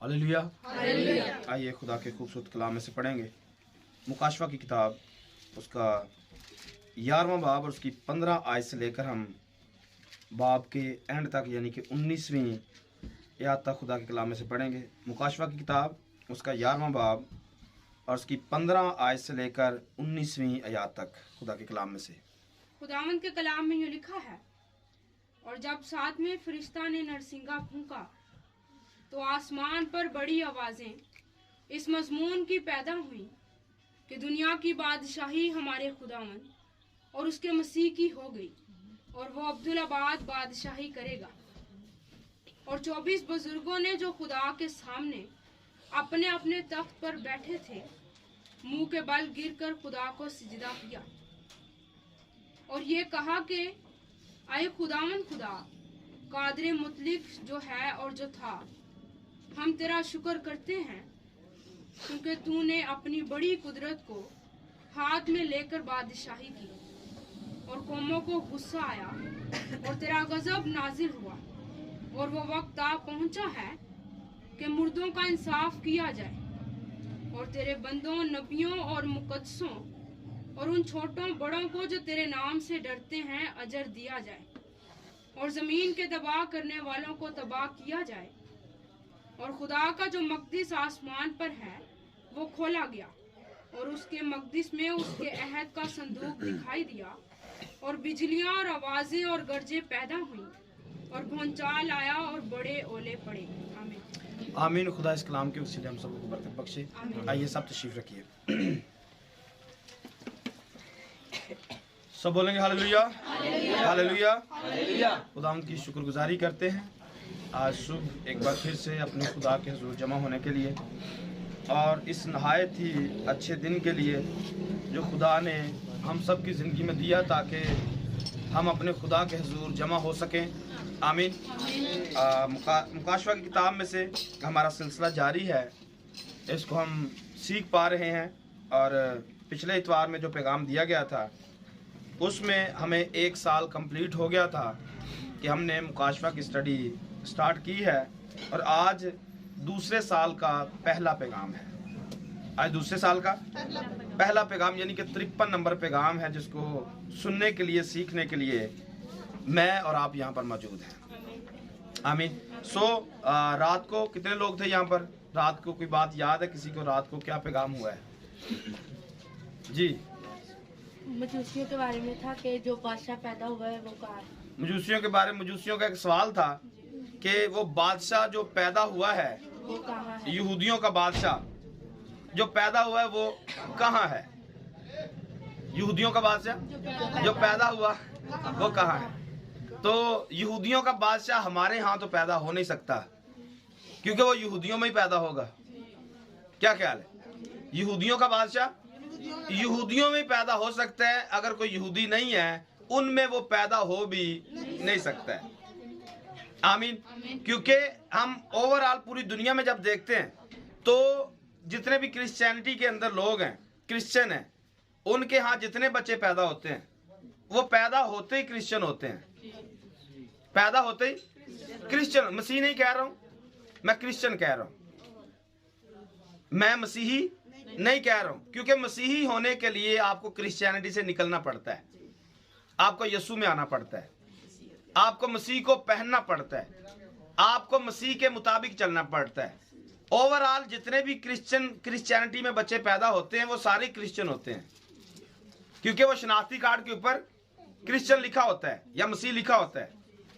Hallelujah. आइए खुदा के खूबसूरत कलाम में से पढ़ेंगे मुकाशवा की किताब, उसका 11वां बाब और उसकी 15 आयत से लेकर हम बाब के एंड तक यानी कि 19वीं आयत तक खुदा के कलाम में से पढ़ेंगे। मुकाशवा की किताब, उसका 11वां बाब और उसकी 15 आयत से लेकर 19वीं आयत तक खुदा के कलाम में से। खुदावंद के कलाम में यूँ लिखा है, और जब सातवें फरिश्ता ने नरसिंगा फूंका तो आसमान पर बड़ी आवाजें इस मजमून की पैदा हुई कि दुनिया की बादशाही हमारे खुदावंद और उसके मसीह की हो गई और वो अब्दुल-आबाद बादशाही करेगा। और 24 बुजुर्गों ने जो खुदा के सामने अपने अपने तख्त पर बैठे थे मुंह के बल गिरकर खुदा को सिजदा किया और ये कहा कि आए खुदावंद खुदा कादरे मुतलिक जो है और जो था, हम तेरा शुक्र करते हैं क्योंकि तूने अपनी बड़ी कुदरत को हाथ में लेकर बादशाही की और कौमों को गुस्सा आया और तेरा गजब नाजिल हुआ और वो वक्त आ पहुंचा है कि मुर्दों का इंसाफ किया जाए और तेरे बंदों, नबियों और मुकद्दसों और उन छोटों बड़ों को जो तेरे नाम से डरते हैं अजर दिया जाए और जमीन के तबाह करने वालों को तबाह किया जाए। और खुदा का जो मकदिस आसमान पर है वो खोला गया और उसके मकदिस में उसके अहद का संदूक दिखाई दिया और बिजलियां और आवाजें और गरजें पैदा हुई और भूचाल आया और बड़े ओले पड़े। आमीन। आमीन। खुदा इस कलाम के वसीले हम सबको बरकत बख्शे। आइए सब तशरीफ रखिए। सब बोलेंगे हालेलुया, हालेलुया। खुदा की शुक्रगुजारी करते हैं आज सुबह एक बार फिर से अपने खुदा के हुजूर जमा होने के लिए और इस नहायत ही अच्छे दिन के लिए जो खुदा ने हम सब की ज़िंदगी में दिया ताकि हम अपने खुदा के हुजूर जमा हो सकें। आमीन। मुकाशवा की किताब में से हमारा सिलसिला जारी है, इसको हम सीख पा रहे हैं और पिछले इतवार में जो पैगाम दिया गया था उसमें हमें 1 साल कंप्लीट हो गया था कि हमने मुकाशवा की स्टडी स्टार्ट की है और आज दूसरे साल का पहला पैगाम है। आज दूसरे साल का पहला पैगाम यानी कि 53 नंबर पैगाम है जिसको सुनने के लिए, सीखने के लिए मैं और आप यहाँ पर मौजूद हैं। आमीन। रात को कितने लोग थे यहाँ पर? रात को कोई बात याद है किसी को? रात को क्या पैगाम हुआ है जी? मजूसियों के बारे में था कि जो बादशाह पैदा हुआ है वो कहाँ है। मजूसियों के बारे में, मजूसियों का एक सवाल था कि वो बादशाह जो पैदा हुआ है वो कहाँ है। यहूदियों का बादशाह जो पैदा हुआ है वो कहाँ है? यहूदियों का बादशाह जो पैदा हुआ वो कहाँ है? तो यहूदियों का बादशाह हमारे यहाँ तो पैदा हो नहीं सकता क्योंकि वो यहूदियों में ही पैदा होगा। क्या ख्याल है? यहूदियों का बादशाह यहूदियों में पैदा हो सकता है, अगर कोई यहूदी नहीं है उनमें वो पैदा हो भी नहीं सकता है। आमीन। क्योंकि हम ओवरऑल पूरी दुनिया में जब देखते हैं तो जितने भी क्रिश्चियनिटी के अंदर लोग हैं, क्रिश्चियन हैं, उनके यहाँ जितने बच्चे पैदा होते हैं वो पैदा होते ही क्रिश्चियन होते हैं। पैदा होते ही क्रिश्चियन, मसीह नहीं कह रहा हूं मैं, क्रिश्चियन कह रहा हूं, मैं मसीही नहीं कह रहा हूं। क्योंकि मसीही होने के लिए आपको क्रिश्चियनिटी से निकलना पड़ता है, आपको यीशु में आना पड़ता है, आपको मसीह को पहनना पड़ता है, आपको मसीह के मुताबिक चलना पड़ता है। ओवरऑल जितने भी क्रिश्चियनिटी में बच्चे पैदा होते हैं वो सारे क्रिश्चियन होते हैं क्योंकि वो शनाख्ती कार्ड के ऊपर क्रिश्चियन लिखा होता है या मसीह लिखा होता है।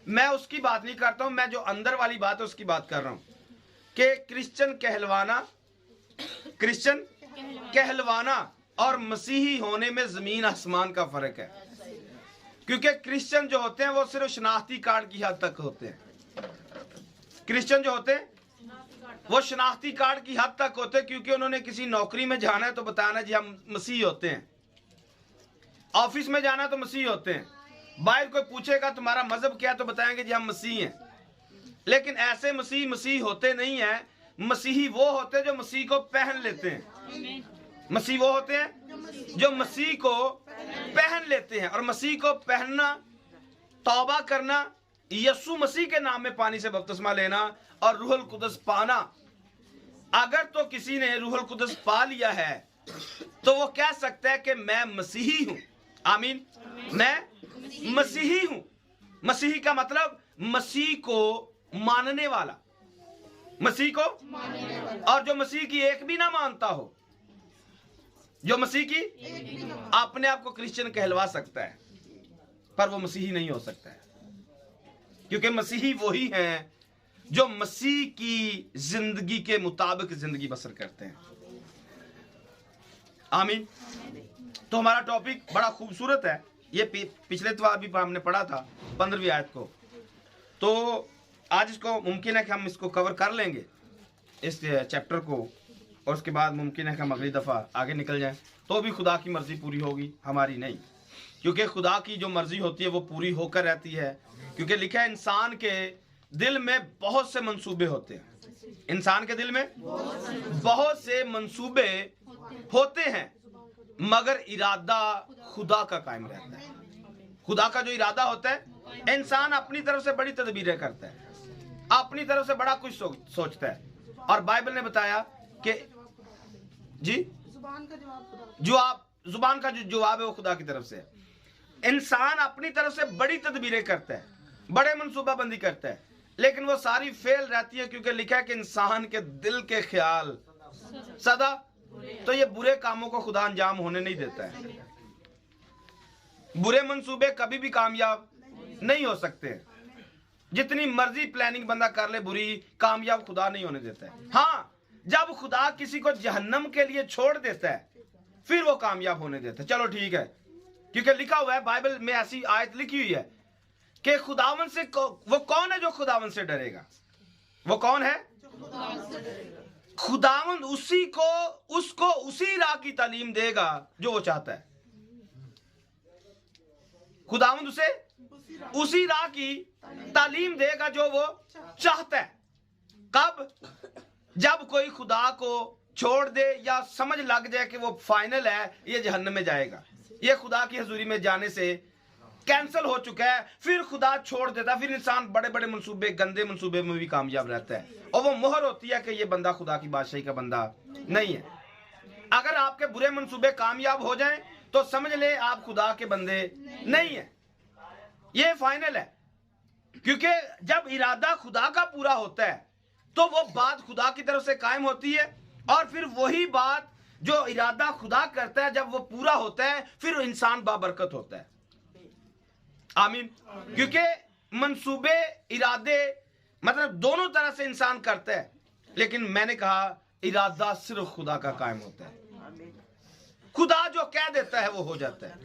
मैं उसकी बात नहीं करता हूं, मैं जो अंदर वाली बात है उसकी बात कर रहा हूं कि क्रिश्चियन कहलवाना और मसीही होने में जमीन आसमान का फर्क है। क्योंकि क्रिश्चियन जो होते हैं वो सिर्फ शनाख्ती कार्ड की हद तक होते हैं। क्रिश्चियन जो होते हैं वो शनाख्ती कार्ड की हद तक होते हैं क्योंकि उन्होंने किसी नौकरी में जाना है तो बताना जी हम मसीही होते हैं, ऑफिस में जाना है तो मसीही होते हैं, बाहर कोई पूछेगा तुम्हारा मजहब क्या है तो बताएंगे जी हम मसीही हैं। लेकिन ऐसे मसीह होते नहीं है। मसीही वो होते हैं जो मसीह को पहन लेते हैं। मसीह वो होते हैं जो मसीह को पहन लेते हैं। और मसीह को पहनना, तौबा करना, यीशु मसीह के नाम में पानी से बपतिस्मा लेना और रूहुल कुदस पाना, अगर तो किसी ने रूहुल कुदस पा लिया है तो वो कह सकता है कि मैं मसीही हूं। आमीन। मैं मसीही हूं। मसीही का मतलब मसीह को मानने वाला, मसीह को और जो मसीह की एक भी ना मानता हो, जो मसीह की अपने आप को क्रिश्चियन कहलवा सकता है पर वो मसीही नहीं हो सकता है, क्योंकि मसीही वही हैं जो मसीह की जिंदगी के मुताबिक जिंदगी बसर करते हैं। आमीन। तो हमारा टॉपिक बड़ा खूबसूरत है। ये पिछले इतवार भी हमने पढ़ा था 15वीं आयत को, तो आज इसको मुमकिन है कि हम इसको कवर कर लेंगे इस चैप्टर को, और उसके बाद मुमकिन है कि हम अगली दफ़ा आगे निकल जाएं। तो भी खुदा की मर्जी पूरी होगी, हमारी नहीं, क्योंकि खुदा की जो मर्जी होती है वो पूरी होकर रहती है। क्योंकि लिखा है इंसान के दिल में बहुत से मंसूबे होते हैं, इंसान के दिल में बहुत से मंसूबे होते हैं, मगर इरादा खुदा का कायम रहता है। खुदा का जो इरादा होता है, इंसान अपनी तरफ से बड़ी तदबीरें करता है, अपनी तरफ से बड़ा कुछ सोचता है। और बाइबल ने बताया कि जी जुबान का जो जवाब है वो खुदा की तरफ से है। इंसान अपनी तरफ से बड़ी तदबीरें करता है, बड़े मनसूबाबंदी करता है, लेकिन वो सारी फेल रहती है, क्योंकि लिखा है कि इंसान के दिल के ख्याल सदा, तो ये बुरे कामों को खुदा अंजाम होने नहीं देता है। बुरे मंसूबे कभी भी कामयाब नहीं हो सकते। जितनी मर्जी प्लानिंग बंदा कर ले, बुरी कामयाब खुदा नहीं होने देता है। हाँ, जब खुदा किसी को जहन्नम के लिए छोड़ देता है फिर वो कामयाब होने देता है। चलो ठीक है, क्योंकि लिखा हुआ है बाइबल में, ऐसी आयत लिखी हुई है कि खुदावन से वो कौन है जो खुदावन से डरेगा? वो कौन है? खुदावन उसको उसी राह की तालीम देगा जो वो चाहता है। खुदावन उसे उसी राह की तालीम देगा जो वो चाहता है। कब? जब कोई खुदा को छोड़ दे या समझ लग जाए कि वो फाइनल है, ये जहन्नम में जाएगा, ये खुदा की हजूरी में जाने से कैंसिल हो चुका है, फिर खुदा छोड़ देता है। फिर इंसान बड़े बड़े मंसूबे, गंदे मंसूबे में भी कामयाब रहता है, और वो मोहर होती है कि ये बंदा खुदा की बादशाही का बंदा नहीं है। अगर आपके बुरे मंसूबे कामयाब हो जाएं तो समझ ले आप खुदा के बंदे नहीं है, ये फाइनल है। क्योंकि जब इरादा खुदा का पूरा होता है तो वो बात खुदा की तरफ से कायम होती है, और फिर वही बात जो इरादा खुदा करता है जब वो पूरा होता है फिर इंसान बाबरकत होता है। आमीन। क्योंकि मंसूबे, इरादे, मतलब दोनों तरह से इंसान करता है, लेकिन मैंने कहा इरादा सिर्फ खुदा का कायम होता है। खुदा जो कह देता है वो हो जाता है।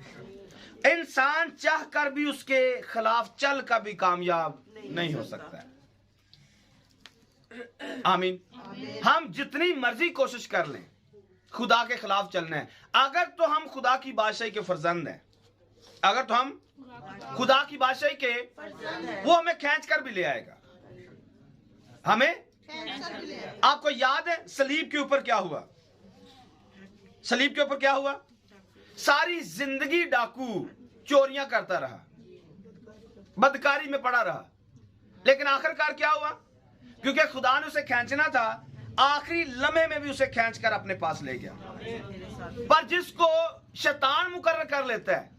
इंसान चाह कर भी उसके खिलाफ चल कर भी कामयाब नहीं हो सकता है। आमीन। हम जितनी मर्जी कोशिश कर लें खुदा के खिलाफ चलना है, अगर तो हम खुदा की बादशाही के फर्जंद हैं, अगर तो हम खुदा की बादशाही के, वो हमें खींच कर भी ले आएगा। हमें, आपको याद है सलीब के ऊपर क्या हुआ? सलीब के ऊपर क्या हुआ? सारी जिंदगी डाकू चोरियां करता रहा, बदकारी में पड़ा रहा, लेकिन आखिरकार क्या हुआ? क्योंकि खुदा ने उसे खींचना था, आखिरी लम्हे में भी उसे खींचकर अपने पास ले गया। पर जिसको शैतान मुकर्रर कर लेता है,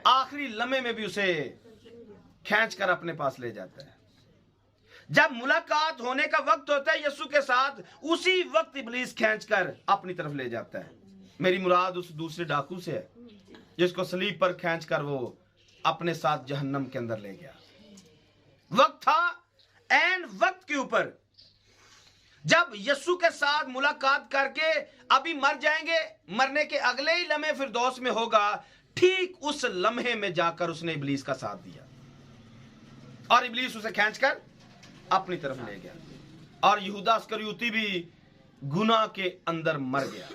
आखिरी लम्हे में भी उसे खींचकर अपने पास ले जाता है। जब मुलाकात होने का वक्त होता है यीशु के साथ, उसी वक्त इब्लीस खींचकर अपनी तरफ ले जाता है। मेरी मुराद उस दूसरे डाकू से है जिसको सलीब पर खींचकर वो अपने साथ जहन्नम के अंदर ले गया। वक्त था, एन वक्त के ऊपर, जब यीशु के साथ मुलाकात करके अभी मर जाएंगे, मरने के अगले ही लम्हे फिरदौस में होगा, ठीक उस लम्हे में जाकर उसने इब्लीस का साथ दिया और इब्लीस उसे खींचकर अपनी तरफ ले गया, और यहूदा इस्करियोती भी गुनाह के अंदर मर गया।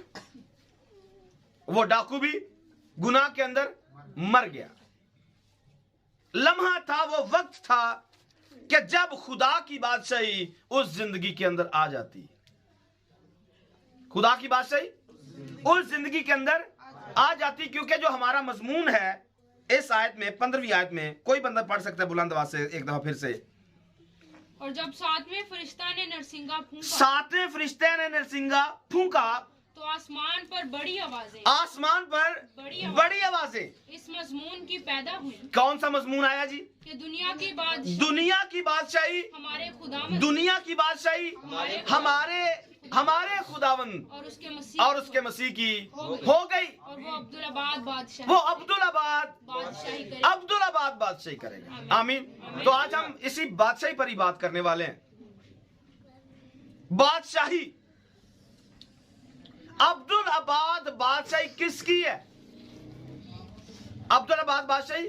वो डाकू भी गुनाह के अंदर मर गया। लम्हा था, वो वक्त था कि जब खुदा की बादशाही उस जिंदगी के अंदर आ जाती। खुदा की बादशाही उस जिंदगी के अंदर आ जाती, क्योंकि जो हमारा मजमून है इस आयत में, 15वीं आयत में, कोई बंदा पढ़ सकता है बुलंद आवाज से एक दफा फिर से। और जब सातवें फरिश्ता ने नरसिंगा फूंका सातवें फरिश्ते ने नरसिंगा फूंका तो आसमान पर बड़ी आवाजें आसमान पर बड़ी आवाजें इस मजमून की पैदा हुई कौन सा मजमून आया जी? कि दुनिया की बादशाही दुनिया की बादशाही हमारे खुदा दुनिया की बादशाही हमारे खुदावंद और उसके मसीह की हो गई और वो अब्दुल आबाद बादशाही करेगा। आमीन। तो आज हम इसी बादशाही पर ही बात करने वाले हैं। बादशाही, अब्दुल आबाद बादशाही किसकी है? अब्दुल आबाद बादशाही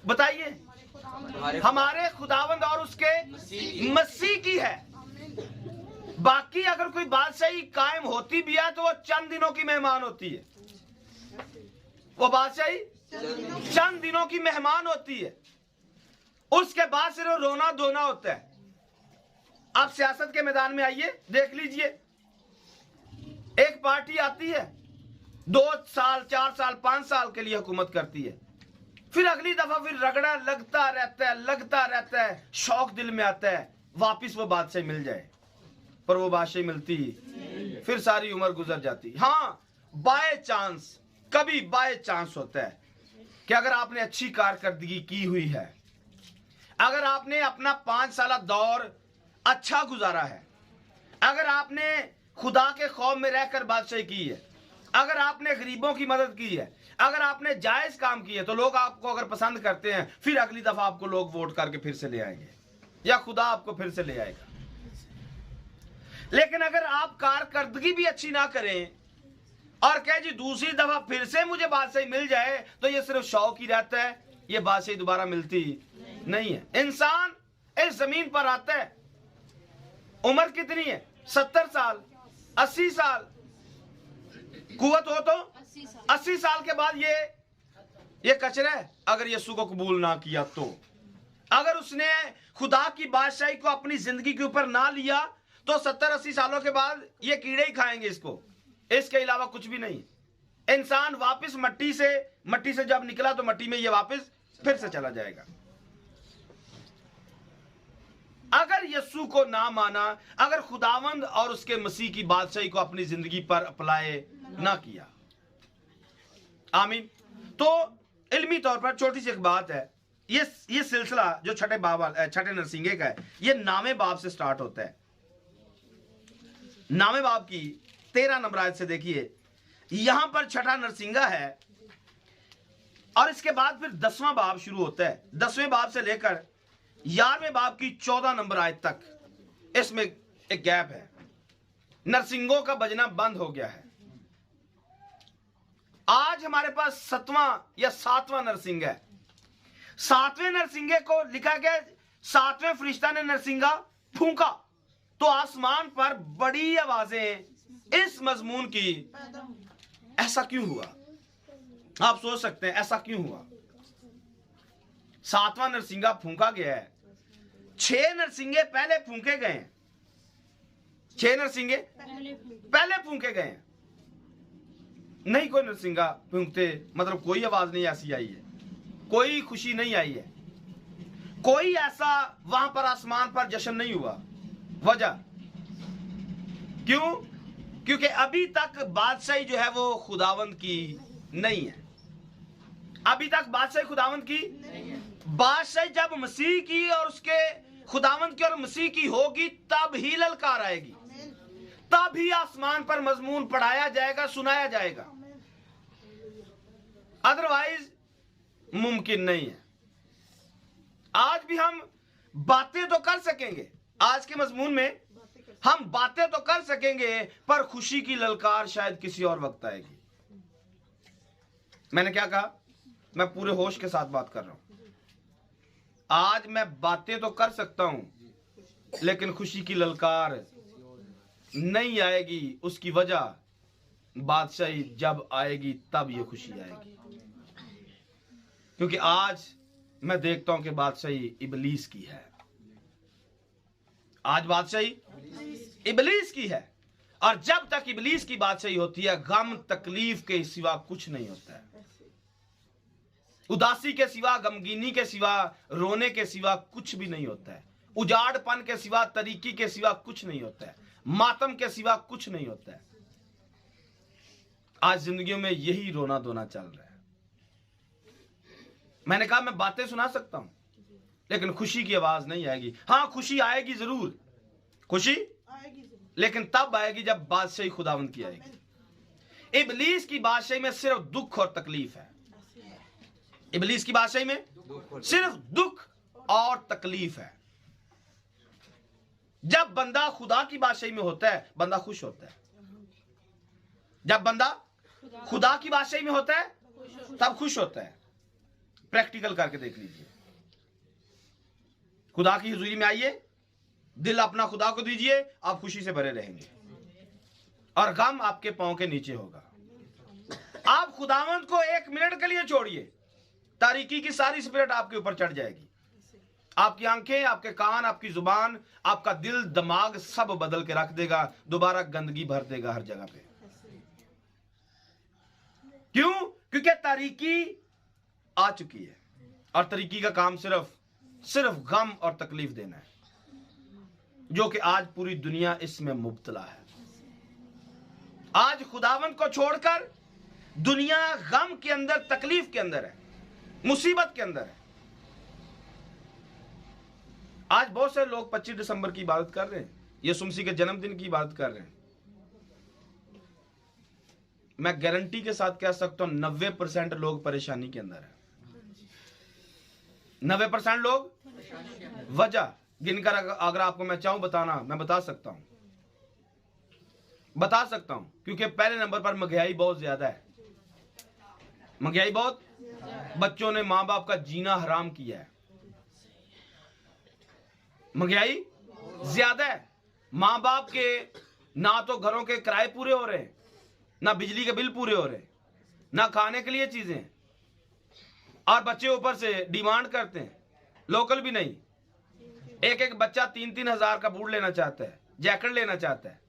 बताइए। हमारे खुदावंद और उसके मसीह की है। बाकी अगर कोई बादशाही कायम होती भी है तो वो चंद दिनों की मेहमान होती है। वो बादशाही चंद दिनों की मेहमान होती है, उसके बाद सिर्फ रोना धोना होता है। आप सियासत के मैदान में आइए, देख लीजिए, एक पार्टी आती है, 2 साल 4 साल 5 साल के लिए हुकूमत करती है, फिर अगली दफा फिर रगड़ा लगता रहता है, शौक दिल में आता है वापिस वो बादशाही मिल जाए, पर वो बादशाही मिलती फिर सारी उम्र गुजर जाती। हाँ, बाय चांस, कभी बाय चांस होता है कि अगर आपने अच्छी कारकर्दगी की हुई है, अगर आपने अपना 5 साल दौर अच्छा गुजारा है, अगर आपने खुदा के खौफ में रहकर बादशाही की है, अगर आपने गरीबों की मदद की है, अगर आपने जायज काम किए, तो लोग आपको अगर पसंद करते हैं, फिर अगली दफा आपको लोग वोट करके फिर से ले आएंगे या खुदा आपको फिर से ले आएगा। लेकिन अगर आप कारकर्दगी भी अच्छी ना करें और कहे जी दूसरी दफा फिर से मुझे बादशाही मिल जाए, तो ये सिर्फ शौक ही रहता है, ये बादशाही दोबारा मिलती नहीं है। इंसान इस जमीन पर आता है, उम्र कितनी है? 70 साल 80 साल, कुव्वत हो तो 80 साल के बाद ये कचरा है। अगर यीशु को कबूल ना किया तो, अगर उसने खुदा की बादशाही को अपनी जिंदगी के ऊपर ना लिया, तो 70-80 सालों के बाद ये कीड़े ही खाएंगे इसको, इसके अलावा कुछ भी नहीं। इंसान वापस मट्टी से जब निकला तो मट्टी में ये वापस फिर से चला जाएगा। अगर यीशु को ना माना, अगर खुदावंद और उसके मसीह की बादशाही को अपनी जिंदगी पर अप्लाई ना किया। आमीन। तो इल्मी तौर पर छोटी सी एक बात है, ये सिलसिला जो छठे नरसिंगे का है, ये नामे बाब से स्टार्ट होता है। नामे बाब की 13 नंबर आयत से देखिए, यहां पर छठा नरसिंगा है और इसके बाद फिर 10वां बाब शुरू होता है। 10वें बाब से लेकर 11वें बाब की 14 नंबर आयत तक, इसमें एक गैप है। नरसिंगों का बजना बंद हो गया है। आज हमारे पास 7वां या 7वां नरसिंगा है। 7वें नरसिंगे को लिखा गया, 7वें फरिश्ता ने नरसिंगा फूंका तो आसमान पर बड़ी आवाजें इस मजमून की। ऐसा क्यों हुआ? आप सोच सकते हैं ऐसा क्यों हुआ? 7वां नरसिंगा फूंका गया है, 6 नरसिंगे पहले फूंके गए हैं। 6 नरसिंगे पहले फूंके गए हैं। नहीं कोई नरसिंगा फूंकते, मतलब कोई आवाज नहीं ऐसी आई है, कोई खुशी नहीं आई है, कोई ऐसा वहां पर आसमान पर जश्न नहीं हुआ। वजह क्यों? क्योंकि अभी तक बादशाही जो है वो खुदावंद की नहीं है। अभी तक बादशाही खुदावंद की बादशाही जब मसीह की और उसके खुदावंद की और मसीह की होगी, तब ही ललकार आएगी, तब ही आसमान पर मजमून पढ़ाया जाएगा, सुनाया जाएगा। अदरवाइज मुमकिन नहीं है। आज भी हम बातें तो कर सकेंगे, आज के मजमून में हम बातें तो कर सकेंगे, पर खुशी की ललकार शायद किसी और वक्त आएगी। मैंने क्या कहा? मैं पूरे होश के साथ बात कर रहा हूं। आज मैं बातें तो कर सकता हूं, लेकिन खुशी की ललकार नहीं आएगी। उसकी वजह बादशाही जब आएगी तब ये खुशी आएगी। क्योंकि आज मैं देखता हूं कि बादशाही इबलीस की है। आज बादशाही इबलीस की है, और जब तक इबलीस की बादशाही होती है, गम तकलीफ के सिवा कुछ नहीं होता है। उदासी के सिवा, गमगीनी के सिवा, रोने के सिवा कुछ भी नहीं होता है। उजाड़पन के सिवा, तरीकी के सिवा कुछ नहीं होता है, मातम के सिवा कुछ नहीं होता है। आज जिंदगियों में यही रोना धोना चल रहा है। मैंने कहा मैं बातें सुना सकता हूं, लेकिन खुशी की आवाज नहीं आएगी। हाँ, खुशी आएगी जरूर, खुशी लेकिन तब आएगी जब बादशाही खुदावंद की आएगी। इबलीस की बादशाही में सिर्फ दुख और तकलीफ है। इबलीस की बादशाही में सिर्फ दुख और तकलीफ है। जब बंदा खुदा की बादशाही में होता है, बंदा खुश होता है। जब बंदा खुदा की बादशाही में होता है, तब खुश होता है। प्रैक्टिकल करके देख लीजिए। खुदा की हुजूरी में आइए, दिल अपना खुदा को दीजिए, आप खुशी से भरे रहेंगे और गम आपके पांव के नीचे होगा। आप खुदावंद को एक मिनट के लिए छोड़िए, तारीकी की सारी स्पिरिट आपके ऊपर चढ़ जाएगी। आपकी आंखें, आपके कान, आपकी जुबान, आपका दिल, दिमाग सब बदल के रख देगा। दोबारा गंदगी भर देगा हर जगह पे। क्यों? क्योंकि तारीकी आ चुकी है और तारीकी का काम सिर्फ गम और तकलीफ देना है, जो कि आज पूरी दुनिया इसमें मुब्तला है। आज खुदावंद को छोड़कर दुनिया गम के अंदर, तकलीफ के अंदर है, मुसीबत के अंदर है। आज बहुत से लोग 25 दिसंबर की इबादत कर रहे हैं, यीशु मसीह के जन्मदिन की इबादत कर रहे हैं। मैं गारंटी के साथ कह सकता हूं 90% लोग परेशानी के अंदर है। 90% लोग वजह गिनकर अगर आपको मैं चाहूं बताना, मैं बता सकता हूं क्योंकि पहले नंबर पर महंगाई बहुत ज्यादा है। महंगाई बहुत, बच्चों ने मां बाप का जीना हराम किया है। महंगाई ज्यादा है। मां बाप के ना तो घरों के किराए पूरे हो रहे, ना बिजली के बिल पूरे हो रहे, ना खाने के लिए चीजें, और बच्चे ऊपर से डिमांड करते हैं, लोकल भी नहीं। एक बच्चा 3-3 हजार का बूट लेना चाहता है, जैकेट लेना चाहता है।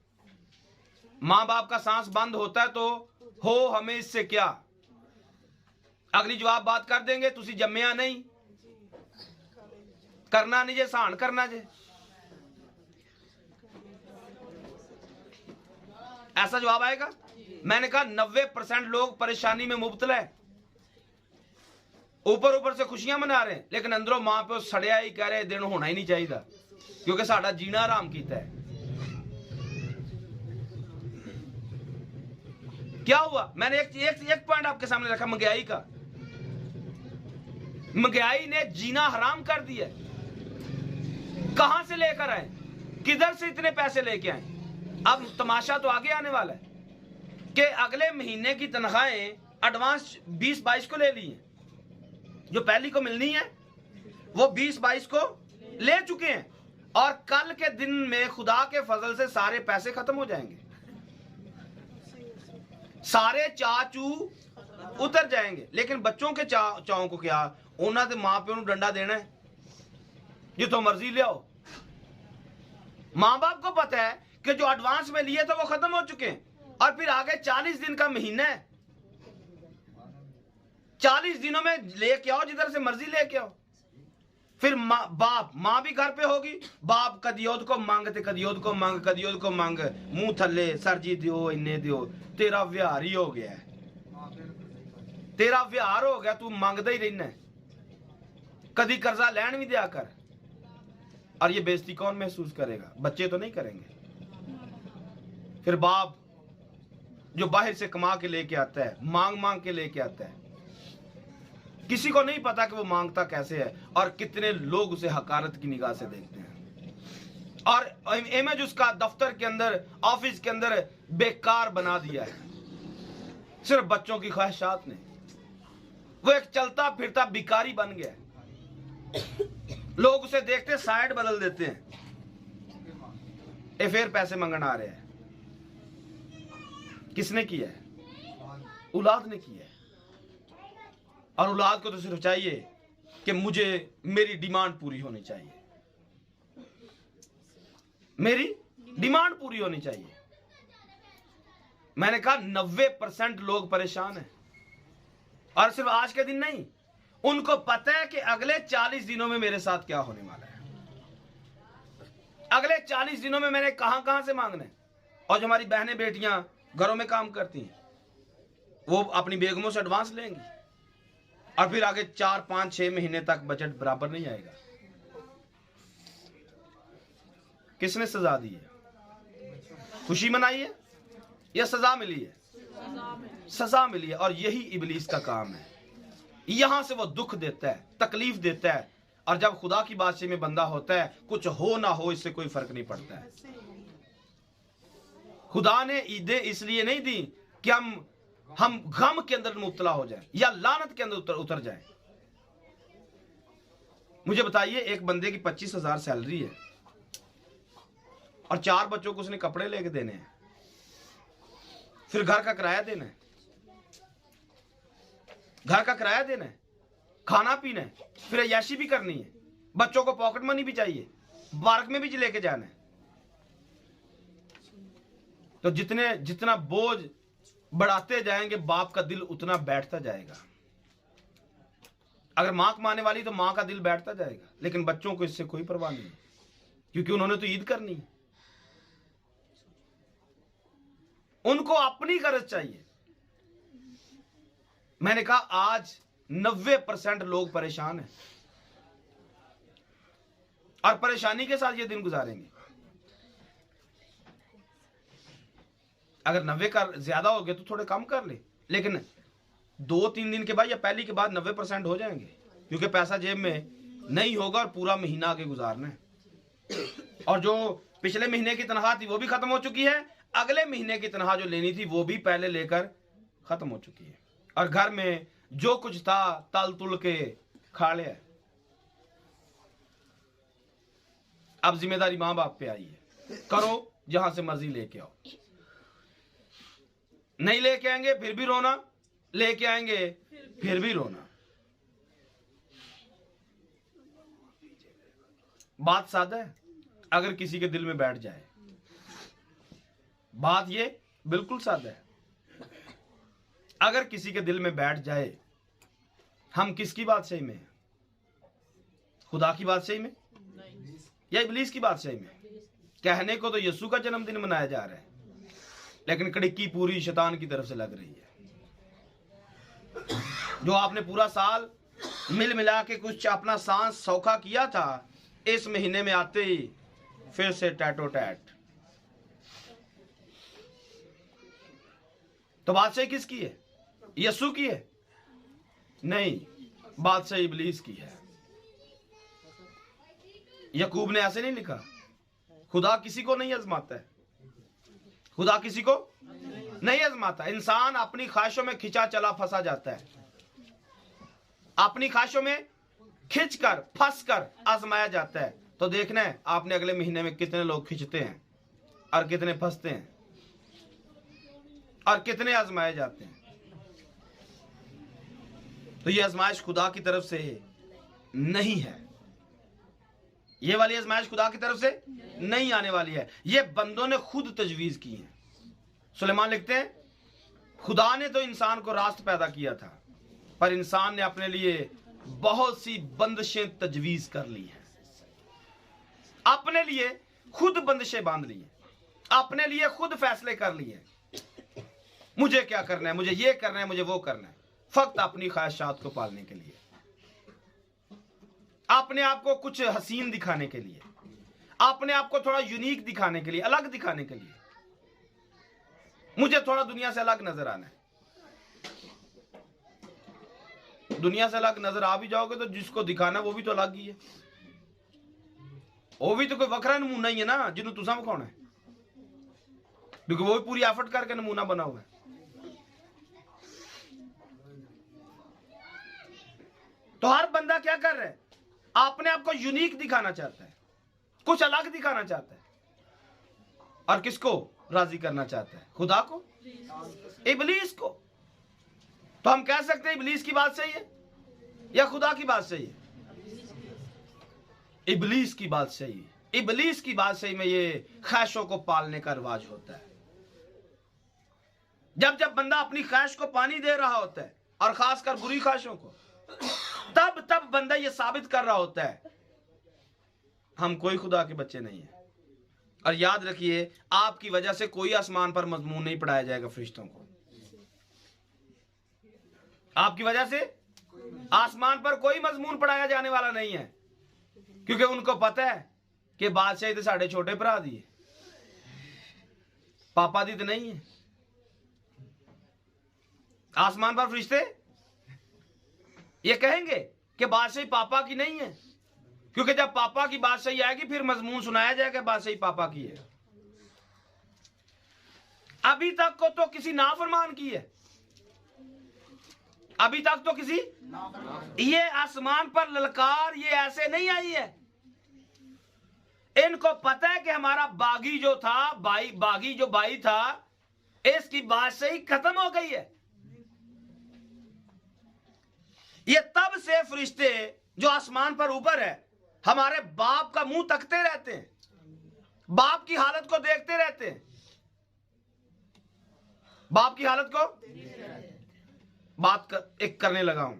मां बाप का सांस बंद होता है तो हो हमें इससे क्या, अगली जवाब बात कर देंगे, तुसी जम्मिया नहीं, करना नहीं जे, सहन करना जे। ऐसा जवाब आएगा। मैंने कहा 90% लोग परेशानी में मुब्तला है। ऊपर से खुशियां मना रहे हैं, लेकिन अंदरों मां पे सड़िया ही कह रहे दिन होना ही नहीं चाहिए, क्योंकि साडा जीना आराम कीता है। क्या हुआ? मैंने एक पॉइंट आपके सामने रखा, महंगाई का। महंगाई ने जीना हराम कर दिया। कहां से लेकर आए, किधर से इतने पैसे लेके आए? अब तमाशा तो आगे आने वाला है कि अगले महीने की तनख्वाहें एडवांस 20-22 को ले ली है। जो पहली को मिलनी है वो 20-22 को ले चुके हैं, और कल के दिन में खुदा के फजल से सारे पैसे खत्म हो जाएंगे, सारे चाचू उतर जाएंगे। लेकिन बच्चों के चाओं को क्या, उन्होंने मां प्यो को डंडा देना है, जितो मर्जी ले आओ। मां बाप को पता है कि जो एडवांस में लिए थे वो खत्म हो चुके हैं, और फिर आगे 40 दिन का महीना है। 40 दिनों में लेके आओ, जिधर से मर्जी लेके आओ। फिर मां भी घर पे होगी, बाप कदियोद को मांगते, कदियोद को मांग, कदियोद को मांग, मुंह थल्ले, सर जी दियो, इन्ने दियो। तेरा व्यवहार ही हो गया है, तेरा व्यवहार हो गया, तू मांगदा ही रहना है। कदी कर्जा लैन भी दिया कर। और ये बेइज्जती कौन महसूस करेगा? बच्चे तो नहीं करेंगे। फिर बाप जो बाहर से कमा के लेके आता है, मांग के लेके आता है, किसी को नहीं पता कि वो मांगता कैसे है, और कितने लोग उसे हकारत की निगाह से देखते हैं। और इमेज उसका दफ्तर के अंदर, ऑफिस के अंदर बेकार बना दिया है, सिर्फ बच्चों की ख्वाहिशात ने। वो एक चलता फिरता भिखारी बन गया है। लोग उसे देखते साइड बदल देते हैं, फिर पैसे मांगने आ रहे हैं। किसने किया है? औलाद ने किया है। और औलाद को तो सिर्फ चाहिए कि मुझे मेरी डिमांड पूरी होनी चाहिए, मेरी डिमांड पूरी होनी चाहिए। मैंने कहा 90% लोग परेशान हैं, और सिर्फ आज के दिन नहीं, उनको पता है कि अगले 40 दिनों में मेरे साथ क्या होने वाला है। अगले 40 दिनों में मैंने कहां कहां से मांगना है। और जो हमारी बहनें बेटियां घरों में काम करती हैं, वो अपनी बेगमों से एडवांस लेंगी और फिर आगे 4, 5, 6 महीने तक बजट बराबर नहीं आएगा। किसने सजा दी है? खुशी मनाई है या सजा मिली है? सजा मिली है। और यही इबलीस का काम है। यहां से वो दुख देता है, तकलीफ देता है, और जब खुदा की बादशाही में बंदा होता है, कुछ हो ना हो इससे कोई फर्क नहीं पड़ता है। खुदा ने ईदें इसलिए नहीं दी कि हम गम के अंदर मुब्तला हो जाए या लानत के अंदर उतर जाए। मुझे बताइए, एक बंदे की 25,000 सैलरी है और 4 बच्चों को उसने कपड़े लेके देने हैं, फिर घर का किराया देना है, घर का किराया देना है, खाना पीना है, फिर अय्याशी भी करनी है, बच्चों को पॉकेट मनी भी चाहिए, पार्क में भी लेके जाना है। तो जितना बोझ बढ़ाते जाएंगे, बाप का दिल उतना बैठता जाएगा। अगर मां कमाने वाली तो मां का दिल बैठता जाएगा, लेकिन बच्चों को इससे कोई परवाह नहीं, क्योंकि उन्होंने तो ईद करनी है। उनको अपनी गरज चाहिए। मैंने कहा आज 90% लोग परेशान हैं और परेशानी के साथ ये दिन गुजारेंगे। अगर 90 का ज्यादा हो गया तो थोड़े कम कर ले, लेकिन 2-3 दिन के बाद या पहली के बाद 90% हो जाएंगे, क्योंकि पैसा जेब में नहीं होगा और पूरा महीना आगे गुजारना है। और जो पिछले महीने की तनख्वाह थी वो भी खत्म हो चुकी है, अगले महीने की तनख्वाह जो लेनी थी वो भी पहले लेकर खत्म हो चुकी है, और घर में जो कुछ था तल तुल के खा लिया। अब जिम्मेदारी मां बाप पे आई है, करो जहां से मर्जी लेके आओ। नहीं लेके आएंगे फिर भी रोना, लेके आएंगे फिर भी रोना। बात सादा है, अगर किसी के दिल में बैठ जाए, बात ये बिल्कुल सादा है। अगर किसी के दिल में बैठ जाए, हम किसकी बादशाही में हैं? खुदा की बादशाही में या इब्लीस की बादशाही में? कहने को तो यीशु का जन्मदिन मनाया जा रहा है, लेकिन कड़िक्की पूरी शैतान की तरफ से लग रही है। जो आपने पूरा साल मिल मिला के कुछ अपना सांस सौखा किया था, इस महीने में आते ही फिर से टैटो टैट। तो बादशाही किसकी है? यीशु की है? नहीं, बादशाही इब्लीस की है। याकूब ने ऐसे नहीं लिखा, खुदा किसी को नहीं आजमाता है, खुदा किसी को नहीं आजमाता। इंसान अपनी ख्वाहिशों में खिंचा चला फंसा जाता है, अपनी ख्वाहिशों में खिंचकर फंसकर आजमाया जाता है। तो देखना है आपने अगले महीने में कितने लोग खिंचते हैं और कितने फंसते हैं और कितने आजमाए जाते हैं। तो ये आजमाइश खुदा की तरफ से नहीं है, ये वाली आजमाइश खुदा की तरफ से नहीं आने वाली है, ये बंदों ने खुद तजवीज की है। सुलेमान लिखते हैं, खुदा ने तो इंसान को रास्त पैदा किया था, पर इंसान ने अपने लिए बहुत सी बंदिशें तजवीज कर ली हैं। अपने लिए खुद बंदिशें बांध ली हैं, अपने लिए खुद फैसले कर लिए। मुझे क्या करना है, मुझे ये करना है, मुझे वो करना है, फक्त अपनी ख्वाहिशात को पालने के लिए, अपने आप को कुछ हसीन दिखाने के लिए, अपने आप को थोड़ा यूनिक दिखाने के लिए, अलग दिखाने के लिए। मुझे थोड़ा दुनिया से अलग नजर आना है। दुनिया से अलग नजर आ भी जाओगे तो जिसको दिखाना वो भी तो अलग ही है, वो भी तो कोई वखरा नमूना ही है ना जिन्होंने तुसा विखाना है, क्योंकि वो भी पूरी एफर्ट करके नमूना बना हुआ है। तो हर बंदा क्या कर रहा है? अपने आप को यूनिक दिखाना चाहता है, कुछ अलग दिखाना चाहता है। और किसको राजी करना चाहता है? खुदा को, इब्लीस को। तो हम कह सकते हैं इब्लीस की बात सही है या खुदा की बात सही है? इब्लीस की बात सही है। इब्लीस की बात सही में ये ख्वाहिशों को पालने का रिवाज होता है। जब जब बंदा अपनी ख्वाहिश को पानी दे रहा होता है, और खासकर बुरी ख्वाहिशों को, तब तब बंदा ये साबित कर रहा होता है हम कोई खुदा के बच्चे नहीं हैं, और याद रखिए, आपकी वजह से कोई आसमान पर मजमून नहीं पढ़ाया जाएगा फरिश्तों को। आपकी वजह से आसमान पर कोई मजमून पढ़ाया जाने वाला नहीं है, क्योंकि उनको पता है कि बादशाही तो साढ़े छोटे भरा दी है, पापा दी तो नहीं है। आसमान पर फरिश्ते ये कहेंगे कि बादशाही पापा की नहीं है, क्योंकि जब पापा की बादशाही आएगी फिर मजमून सुनाया जाएगा बादशाही पापा की है। अभी तक को तो किसी नाफरमान की है, अभी तक तो किसी, ये आसमान पर ललकार ये ऐसे नहीं आई है। इनको पता है कि हमारा बागी जो था, बागी जो भाई था, इसकी बादशाही खत्म हो गई है। ये तब से फरिश्ते जो आसमान पर ऊपर है हमारे बाप का मुंह तकते रहते हैं, बाप की हालत को देखते रहते हैं, बाप की हालत को एक करने लगा हूं।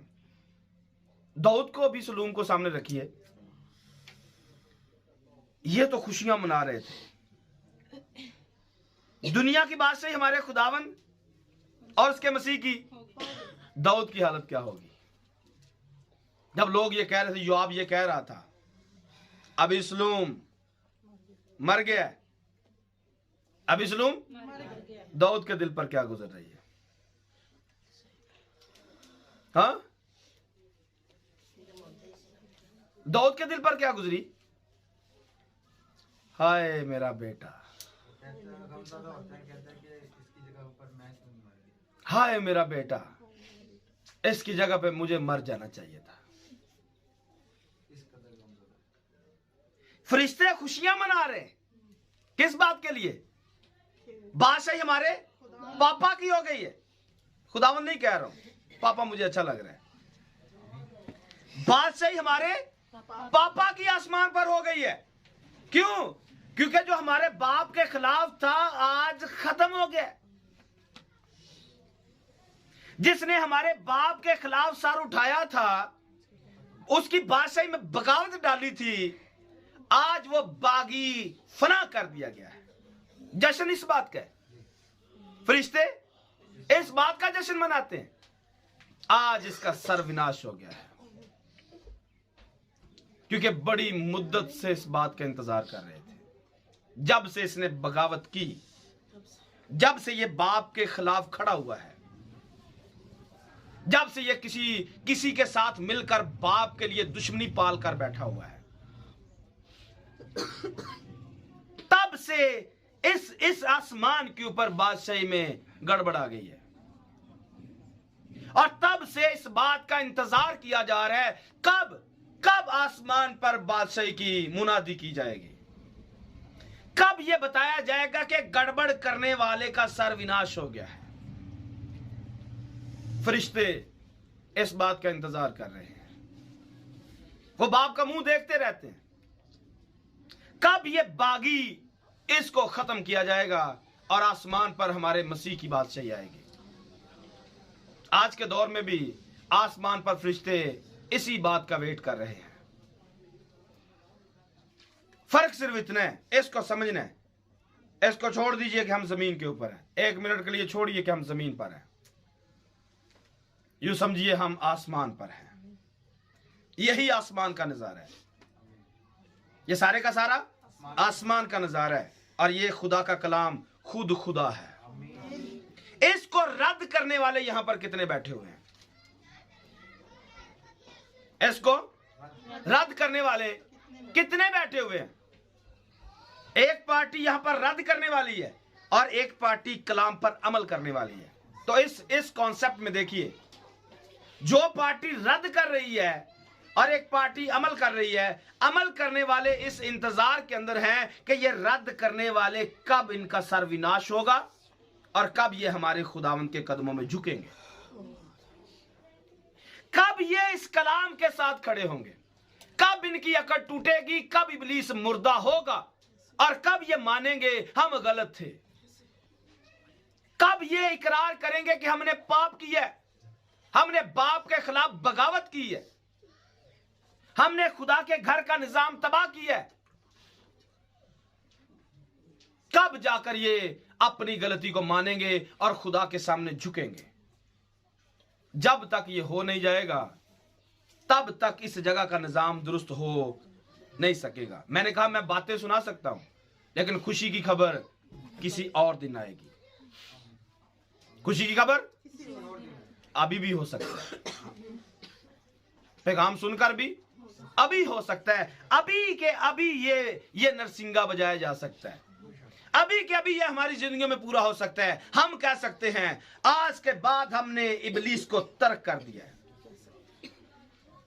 दाऊद को भी सलूम को सामने रखिए, ये तो खुशियां मना रहे थे। दुनिया की बात से हमारे खुदावन और उसके मसीह की, दाऊद की हालत क्या होगी? जब लोग ये कह रहे थे, योआब ये कह रहा था अबीसलूम मर गया, अबीसलूम, दाऊद के दिल पर क्या गुजर रही है? हाँ, दाऊद के दिल पर क्या गुजरी? हाय मेरा बेटा, हाय मेरा बेटा, इसकी जगह पे मुझे मर जाना चाहिए था। फरिश्ते खुशियां मना रहे, किस बात के लिए? बादशाही हमारे पापा की हो गई है। खुदावंद नहीं कह रहा हूं, पापा मुझे अच्छा लग रहा है। बादशाही हमारे पापा की आसमान पर हो गई है। क्यों? क्योंकि जो हमारे बाप के खिलाफ था आज खत्म हो गया। जिसने हमारे बाप के खिलाफ सर उठाया था, उसकी बादशाही में बगावत डाली थी, आज वो बागी फना कर दिया गया है। जश्न इस बात का है, फरिश्ते इस बात का जश्न मनाते हैं, आज इसका सर्वनाश हो गया है। क्योंकि बड़ी मुद्दत से इस बात का इंतजार कर रहे थे। जब से इसने बगावत की, जब से ये बाप के खिलाफ खड़ा हुआ है, जब से ये किसी के साथ मिलकर बाप के लिए दुश्मनी पाल कर बैठा हुआ है, तब से इस आसमान के ऊपर बादशाही में गड़बड़ आ गई है। और तब से इस बात का इंतजार किया जा रहा है, कब आसमान पर बादशाही की मुनादी की जाएगी, कब यह बताया जाएगा कि गड़बड़ करने वाले का सर्वनाश हो गया है। फरिश्ते इस बात का इंतजार कर रहे हैं, वो बाप का मुंह देखते रहते हैं, कब ये बागी इसको खत्म किया जाएगा और आसमान पर हमारे मसीह की बादशाही आएगी। आज के दौर में भी आसमान पर फरिश्ते इसी बात का वेट कर रहे हैं। फर्क सिर्फ इतना है, इसको समझना है। इसको छोड़ दीजिए कि हम जमीन के ऊपर हैं, 1 मिनट के लिए छोड़िए कि हम जमीन पर हैं, यूं समझिए हम आसमान पर हैं। यही आसमान का नजारा है, ये सारे का सारा आसमान का नजारा है। और ये खुदा का कलाम खुद खुदा है। इसको रद्द करने वाले यहां पर कितने बैठे हुए हैं? इसको रद्द करने वाले कितने बैठे हुए हैं? एक पार्टी यहां पर रद्द करने वाली है और एक पार्टी कलाम पर अमल करने वाली है। तो इस कॉन्सेप्ट में देखिए, जो पार्टी रद्द कर रही है और एक पार्टी अमल कर रही है, अमल करने वाले इस इंतजार के अंदर हैं कि ये रद्द करने वाले कब इनका सर्वनाश होगा और कब ये हमारे खुदावंद के कदमों में झुकेंगे, कब ये इस कलाम के साथ खड़े होंगे, कब इनकी अकड़ टूटेगी, कब इब्लीस मुर्दा होगा और कब ये मानेंगे हम गलत थे, कब ये इकरार करेंगे कि हमने पाप किया, हमने बाप के खिलाफ बगावत की है, हमने खुदा के घर का निजाम तबाह किया है। कब जाकर ये अपनी गलती को मानेंगे और खुदा के सामने झुकेंगे? जब तक ये हो नहीं जाएगा तब तक इस जगह का निजाम दुरुस्त हो नहीं सकेगा। मैंने कहा मैं बातें सुना सकता हूं, लेकिन खुशी की खबर किसी और दिन आएगी। खुशी की खबर अभी भी हो सकता है, पैगाम सुनकर भी अभी हो सकता है, अभी के अभी ये नरसिंगा बजाया जा सकता है, अभी के अभी ये हमारी जिंदगी में पूरा हो सकता है। हम कह सकते हैं आज के बाद हमने इब्लीस को तर्क कर दिया है।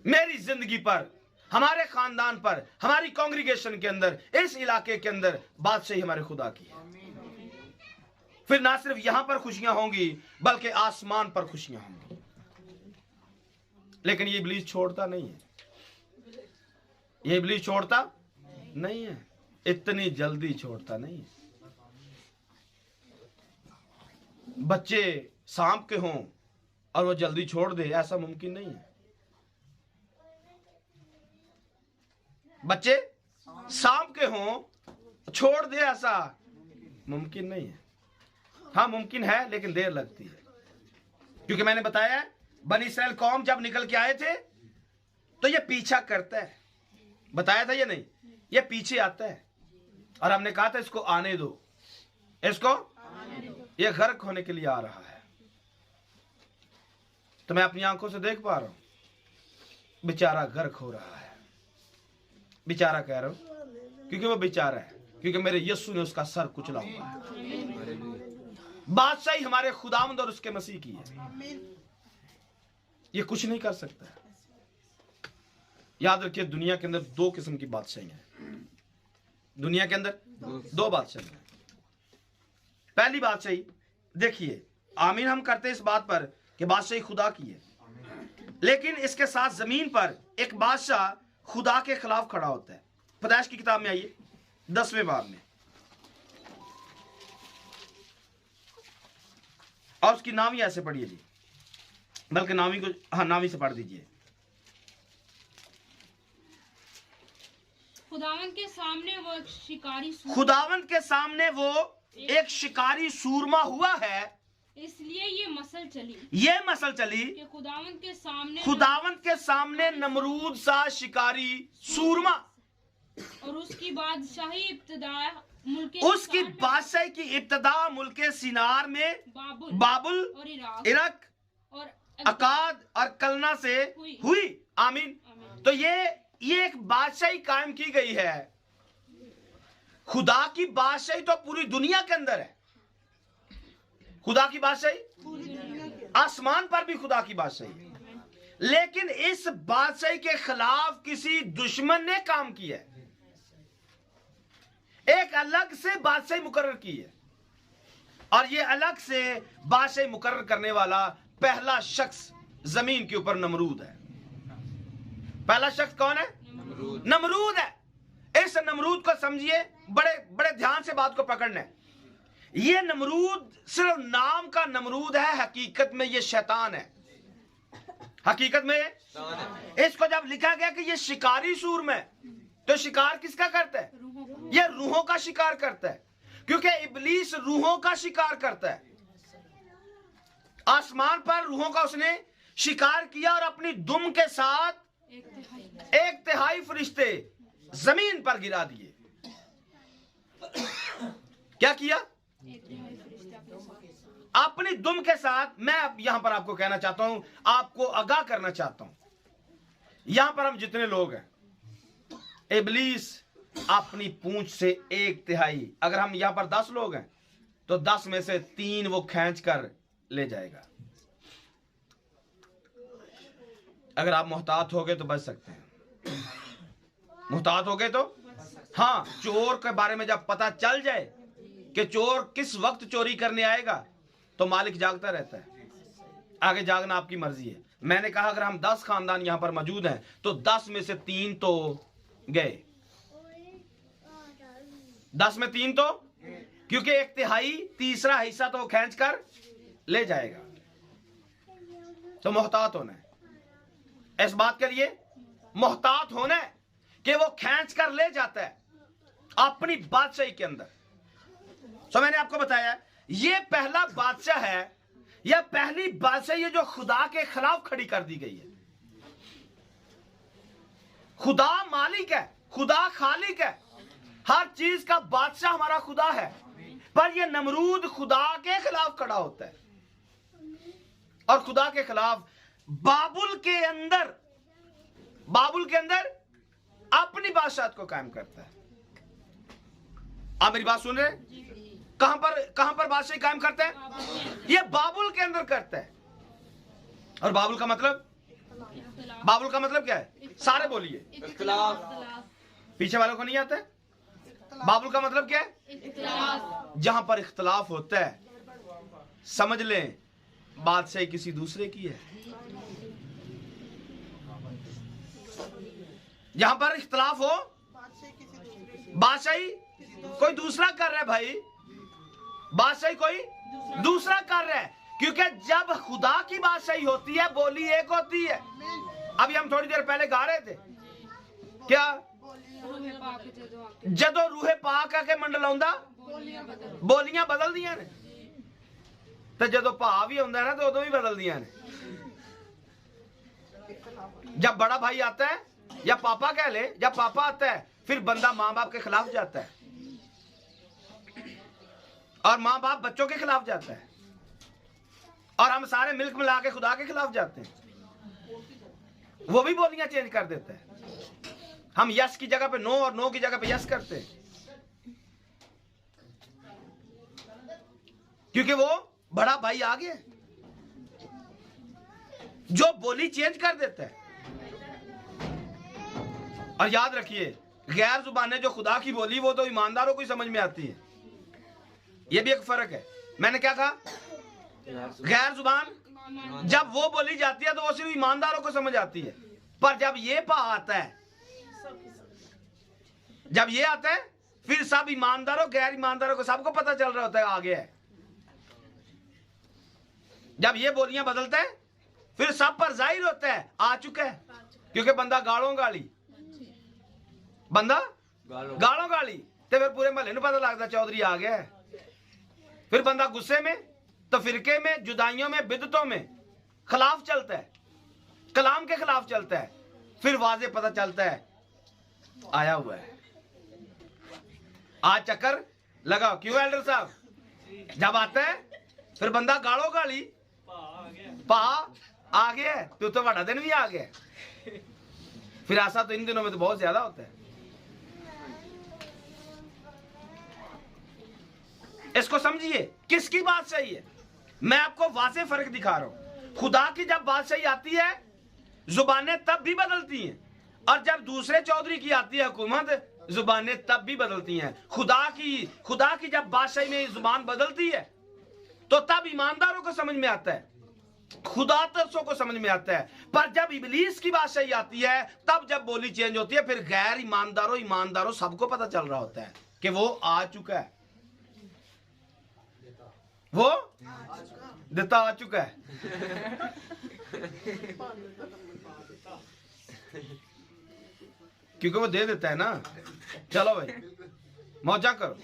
मेरी जिंदगी पर, हमारे खानदान पर, हमारी कांग्रीगेशन के अंदर, इस इलाके के अंदर बादशाही हमारे खुदा की है। फिर ना सिर्फ यहां पर खुशियां होंगी बल्कि आसमान पर खुशियां होंगी। लेकिन ये इब्लीस छोड़ता नहीं है, ये इब्लीस छोड़ता नहीं है, इतनी जल्दी छोड़ता नहीं है। बच्चे सांप के हों और वो जल्दी छोड़ दे, ऐसा मुमकिन नहीं है। बच्चे सांप के हों छोड़ दे, ऐसा मुमकिन नहीं है। हाँ मुमकिन है, लेकिन देर लगती है। क्योंकि मैंने बताया बनी इस्राएल कौम जब निकल के आए थे तो ये पीछा करता है, बताया था ये नहीं, ये पीछे आता है। और हमने कहा था इसको आने दो, इसको ये गर्क होने के लिए आ रहा है। तो मैं अपनी आंखों से देख पा रहा हूं, बेचारा गर्क हो रहा है। बेचारा कह रहा हूं क्योंकि वो बेचारा है, क्योंकि मेरे यीशु ने उसका सर कुचला हुआ है। बादशाही हमारे खुदावंद और उसके मसीह की है, ये कुछ नहीं कर सकता। याद रखिए दुनिया के अंदर दो किस्म की बादशाही हैं। दुनिया के अंदर दो बादशाही हैं। पहली बादशाही देखिए, आमीन हम करते हैं इस बात पर कि बादशाही खुदा की है, लेकिन इसके साथ जमीन पर एक बादशाह खुदा के खिलाफ खड़ा होता है। पैदाइश की किताब में आइए 10वें बाब में, और उसकी नावी ऐसे पढ़िए जी, बल्कि नावी को, हाँ नावी से पढ़ दीजिए। खुदावन के सामने वो एक शिकारी खुदावंत के सामने वो एक शिकारी सूरमा हुआ है, इसलिए ये मसल चली कि खुदावंत के सामने नमरूद सा शिकारी सूरमा, और उसकी बादशाही की इब्तदा मुल्के सिनार में बाबुल और इराक और अकाद और कलना से हुई। आमीन। तो ये एक बादशाही कायम की गई है। खुदा की बादशाही तो पूरी दुनिया के अंदर है। खुदा की बादशाही आसमान पर भी खुदा की बादशाही है, लेकिन इस बादशाही के खिलाफ किसी दुश्मन ने काम किया है, एक अलग से बादशाही मुकर्रर की है। और ये अलग से बादशाही मुकर्रर करने वाला पहला शख्स जमीन के ऊपर नमरूद है। पहला शख्स कौन है? नमरूद है। इस नमरूद को समझिए, बड़े बड़े ध्यान से बात को पकड़ना है। ये नमरूद सिर्फ नाम का नमरूद है, हकीकत में ये शैतान है। हकीकत में इसको जब लिखा गया कि ये शिकारी सूर में, तो शिकार किसका करता है? ये रूहों का शिकार करता है, क्योंकि इब्लीस रूहों का शिकार करता है। आसमान पर रूहों का उसने शिकार किया और अपनी दुम के साथ 1/3 फरिश्ते जमीन पर गिरा दिए। क्या किया? अपनी दुम के साथ। मैं यहां पर आपको कहना चाहता हूं, आपको आगाह करना चाहता हूं, यहां पर हम जितने लोग हैं, इब्लीस अपनी पूंछ से 1/3, अगर हम यहां पर 10 लोग हैं तो 10 में से 3 वो खींच कर ले जाएगा। अगर आप मोहतात हो गए तो बच सकते हैं। मोहतात हो गए तो हाँ, चोर के बारे में जब पता चल जाए कि चोर किस वक्त चोरी करने आएगा, तो मालिक जागता रहता है। आगे जागना आपकी मर्जी है। मैंने कहा अगर हम 10 खानदान यहां पर मौजूद हैं तो 10 में से 3 तो गए। 10 में 3 तो, क्योंकि 1/3 तीसरा हिस्सा तो खींच कर ले जाएगा। तो मोहतात होना है, इस बात के लिए मोहतात होना है कि वो खींच कर ले जाता है अपनी बादशाही के अंदर। तो मैंने आपको बताया ये पहला बादशाह है, यह पहली बादशाह ये जो खुदा के खिलाफ खड़ी कर दी गई है। खुदा मालिक है, खुदा खालिक है, हर चीज का बादशाह हमारा खुदा है, पर यह नमरूद खुदा के खिलाफ खड़ा होता है और खुदा के खिलाफ बाबुल के अंदर अपनी बादशाहत को कायम करता है। आप मेरी बात सुन रहे हैं? कहां पर बादशाही कायम करते हैं? ये बाबुल के अंदर करता है। और बाबुल का मतलब क्या है? सारे बोलिए। पीछे वालों को नहीं आता है? बाबुल का मतलब क्या है? जहां पर इख्तलाफ होता है समझ लें बादशाही किसी दूसरे की है। जहां पर इख्तलाफ हो बादशाही कोई दूसरा कर रहा है भाई, बादशाही कोई दूसरा कर रहा है, क्योंकि जब खुदा की बादशाही होती है बोली एक होती है। अभी हम थोड़ी देर पहले गा रहे थे क्या? जदों रूहे पाक आके मंडलाउंदा बोलियां बदल दियां ने, तो जदों भा भी आउंदा है ना तो उदों भी बदल दियां ने। जब बड़ा भाई आता है या पापा कह ले, जब पापा आता है फिर बंदा माँ बाप के खिलाफ जाता है और माँ बाप बच्चों के खिलाफ जाता है और हम सारे मिल्क मिला के खुदा के खिलाफ जाते हैं। वो भी बोलियां चेंज कर देता है। हम यस की जगह पे नो और नो की जगह पे यस करते हैं, क्योंकि वो बड़ा भाई आ गया जो बोली चेंज कर देता है। और याद रखिए गैर जुबानें जो खुदा की बोली वो तो ईमानदारों को ही समझ में आती है। ये भी एक फर्क है। मैंने क्या कहा? गैर जुबान जब वो बोली जाती है तो वो सिर्फ ईमानदारों को समझ आती है, पर जब ये पा आता है, जब ये आता है फिर सब ईमानदारों गैर ईमानदारों को सबको पता चल रहा होता है आगे है। जब ये बोलियां बदलते हैं फिर सब पर जाहिर होता है आ चुका है, क्योंकि बंदा गालों गाली तो फिर पूरे महल्ले को पता लगता चौधरी आ गया है। फिर बंदा गुस्से में तो फिरके में, जुदाइयों में, बिदतों में खिलाफ चलता है, कलाम के खिलाफ चलता है, फिर वाजे पता चलता है आया हुआ है। आज चक्कर लगाओ क्यों एल्डर साहब? जब आता है फिर बंदा गालो गाली पा आ गया, तो बड़ा दिन भी आ गया। फिर ऐसा तो इन दिनों में तो बहुत ज्यादा होता है। इसको समझिए किसकी बात सही है। मैं आपको वाज़े फर्क दिखा रहा हूं। खुदा की जब बात सही आती है जुबानें तब भी बदलती हैं, और जब दूसरे चौधरी की आती है हुकूमत जुबानें तब भी बदलती हैं। खुदा की जब बादशाही में जुबान बदलती है तो तब ईमानदारों को समझ में आता है, खुदा तरसों को समझ में आता है। पर जब इबलीस की बादशाही आती है तब जब बोली चेंज होती है फिर गैर ईमानदारों सबको पता चल रहा होता है कि वो आ चुका है, वो देता आ चुका है। क्योंकि वो दे देता है ना। चलो भाई मौजा करो।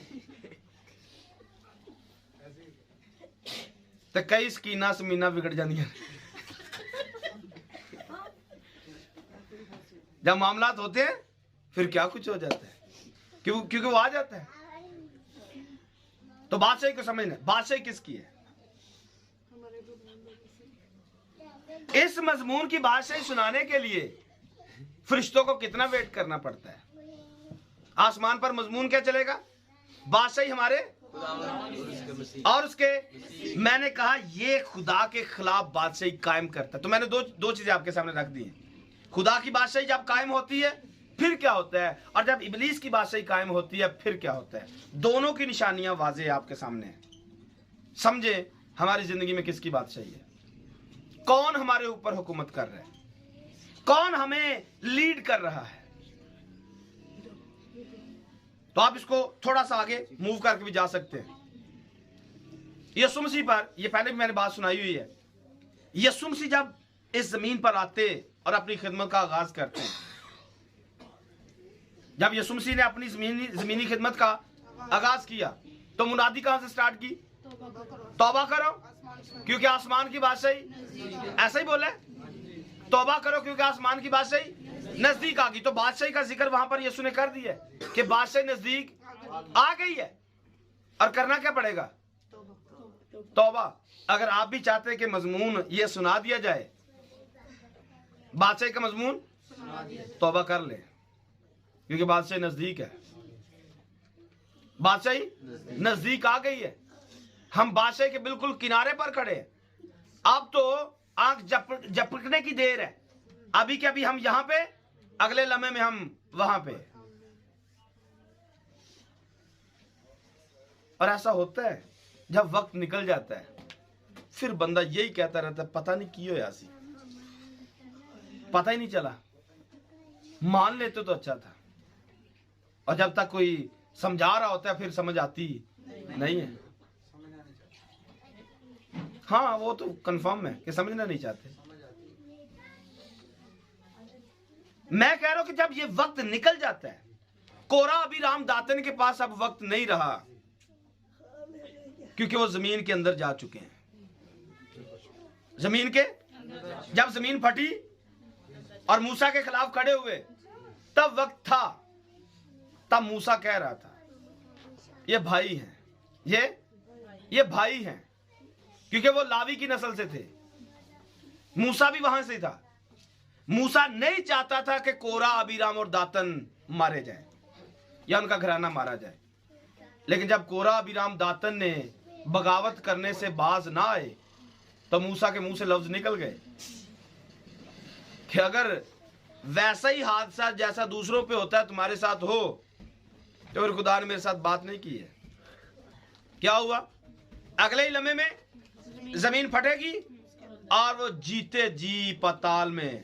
तो कई स्कीना समीना बिगड़ जानियां जब मामलात होते हैं फिर क्या कुछ हो जाता है, क्योंकि वो आ जाता है। तो बादशाही को समझना, बादशाही किसकी है? इस मजमून की बादशाही सुनाने के लिए फरिश्तों को कितना वेट करना पड़ता है। आसमान पर मजमून क्या चलेगा? बादशाही हमारे और उसके, मैंने कहा ये खुदा के खिलाफ बादशाही कायम करता है। तो मैंने दो चीजें आपके सामने रख दी हैं। खुदा की बादशाही जब कायम होती है फिर क्या होता है, और जब इबलीस की बादशाही कायम होती है फिर क्या होता है। दोनों की निशानियां वाज़े आपके सामने हैं। समझे हमारी जिंदगी में किसकी बादशाही है, कौन हमारे ऊपर हुकूमत कर रहा है, कौन हमें लीड कर रहा है। तो आप इसको थोड़ा सा आगे मूव करके भी जा सकते हैं। यीशु मसीह पर, यह पहले भी मैंने बात सुनाई हुई है, यीशु मसीह जब इस जमीन पर आते और अपनी खिदमत का आगाज करते हैं, जब यीशु मसीह ने अपनी जमीनी खिदमत का आगाज किया तो मुनादी कहां से स्टार्ट की? तौबा करो क्योंकि आसमान की बादशाही, ऐसा ही बोला है, तौबा करो क्योंकि आसमान की बादशाही नजदीक आ गई। तो बादशाही का जिक्र वहां पर यीशु ने कर दिया कि बादशाही नजदीक आ गई है। और करना क्या पड़ेगा? तौबा। अगर आप भी चाहते हैं कि मजमून ये सुना दिया जाए, बादशाही का मजमून, तौबा कर ले क्योंकि बादशाही नजदीक है। बादशाही नजदीक आ गई है। हम बादशाही के बिल्कुल किनारे पर खड़े हैं। अब तो आंख झपकने की देर है। अभी के अभी हम यहां पे, अगले लम्हे में हम वहां पे। और ऐसा होता है जब वक्त निकल जाता है, फिर बंदा यही कहता रहता है, पता नहीं क्यों यासी, पता ही नहीं चला। मान लेते तो अच्छा था। और जब तक कोई समझा रहा होता है फिर समझ आती नहीं है। हाँ, वो तो कंफर्म है कि समझना नहीं चाहते। मैं कह रहा हूं कि जब ये वक्त निकल जाता है, कोरा अबीराम दातन के पास अब वक्त नहीं रहा क्योंकि वो जमीन के अंदर जा चुके हैं। जमीन के, जब जमीन फटी और मूसा के खिलाफ खड़े हुए, तब वक्त था। तब मूसा कह रहा था ये भाई हैं, ये भाई हैं, क्योंकि वो लावी की नस्ल से थे। मूसा भी वहां से था। मूसा नहीं चाहता था कि कोरा, अबीराम और दातन मारे जाए या उनका घराना मारा जाए। लेकिन जब कोरा, अबीराम, दातन ने बगावत करने से बाज ना आए, तो मूसा के मुंह से लफ्ज निकल गए कि अगर वैसा ही हादसा जैसा दूसरों पे होता है तुम्हारे साथ हो, तो फिर खुदा ने मेरे साथ बात नहीं की है। क्या हुआ? अगले ही लम्हे में जमीन फटेगी और वो जीते जी पाताल में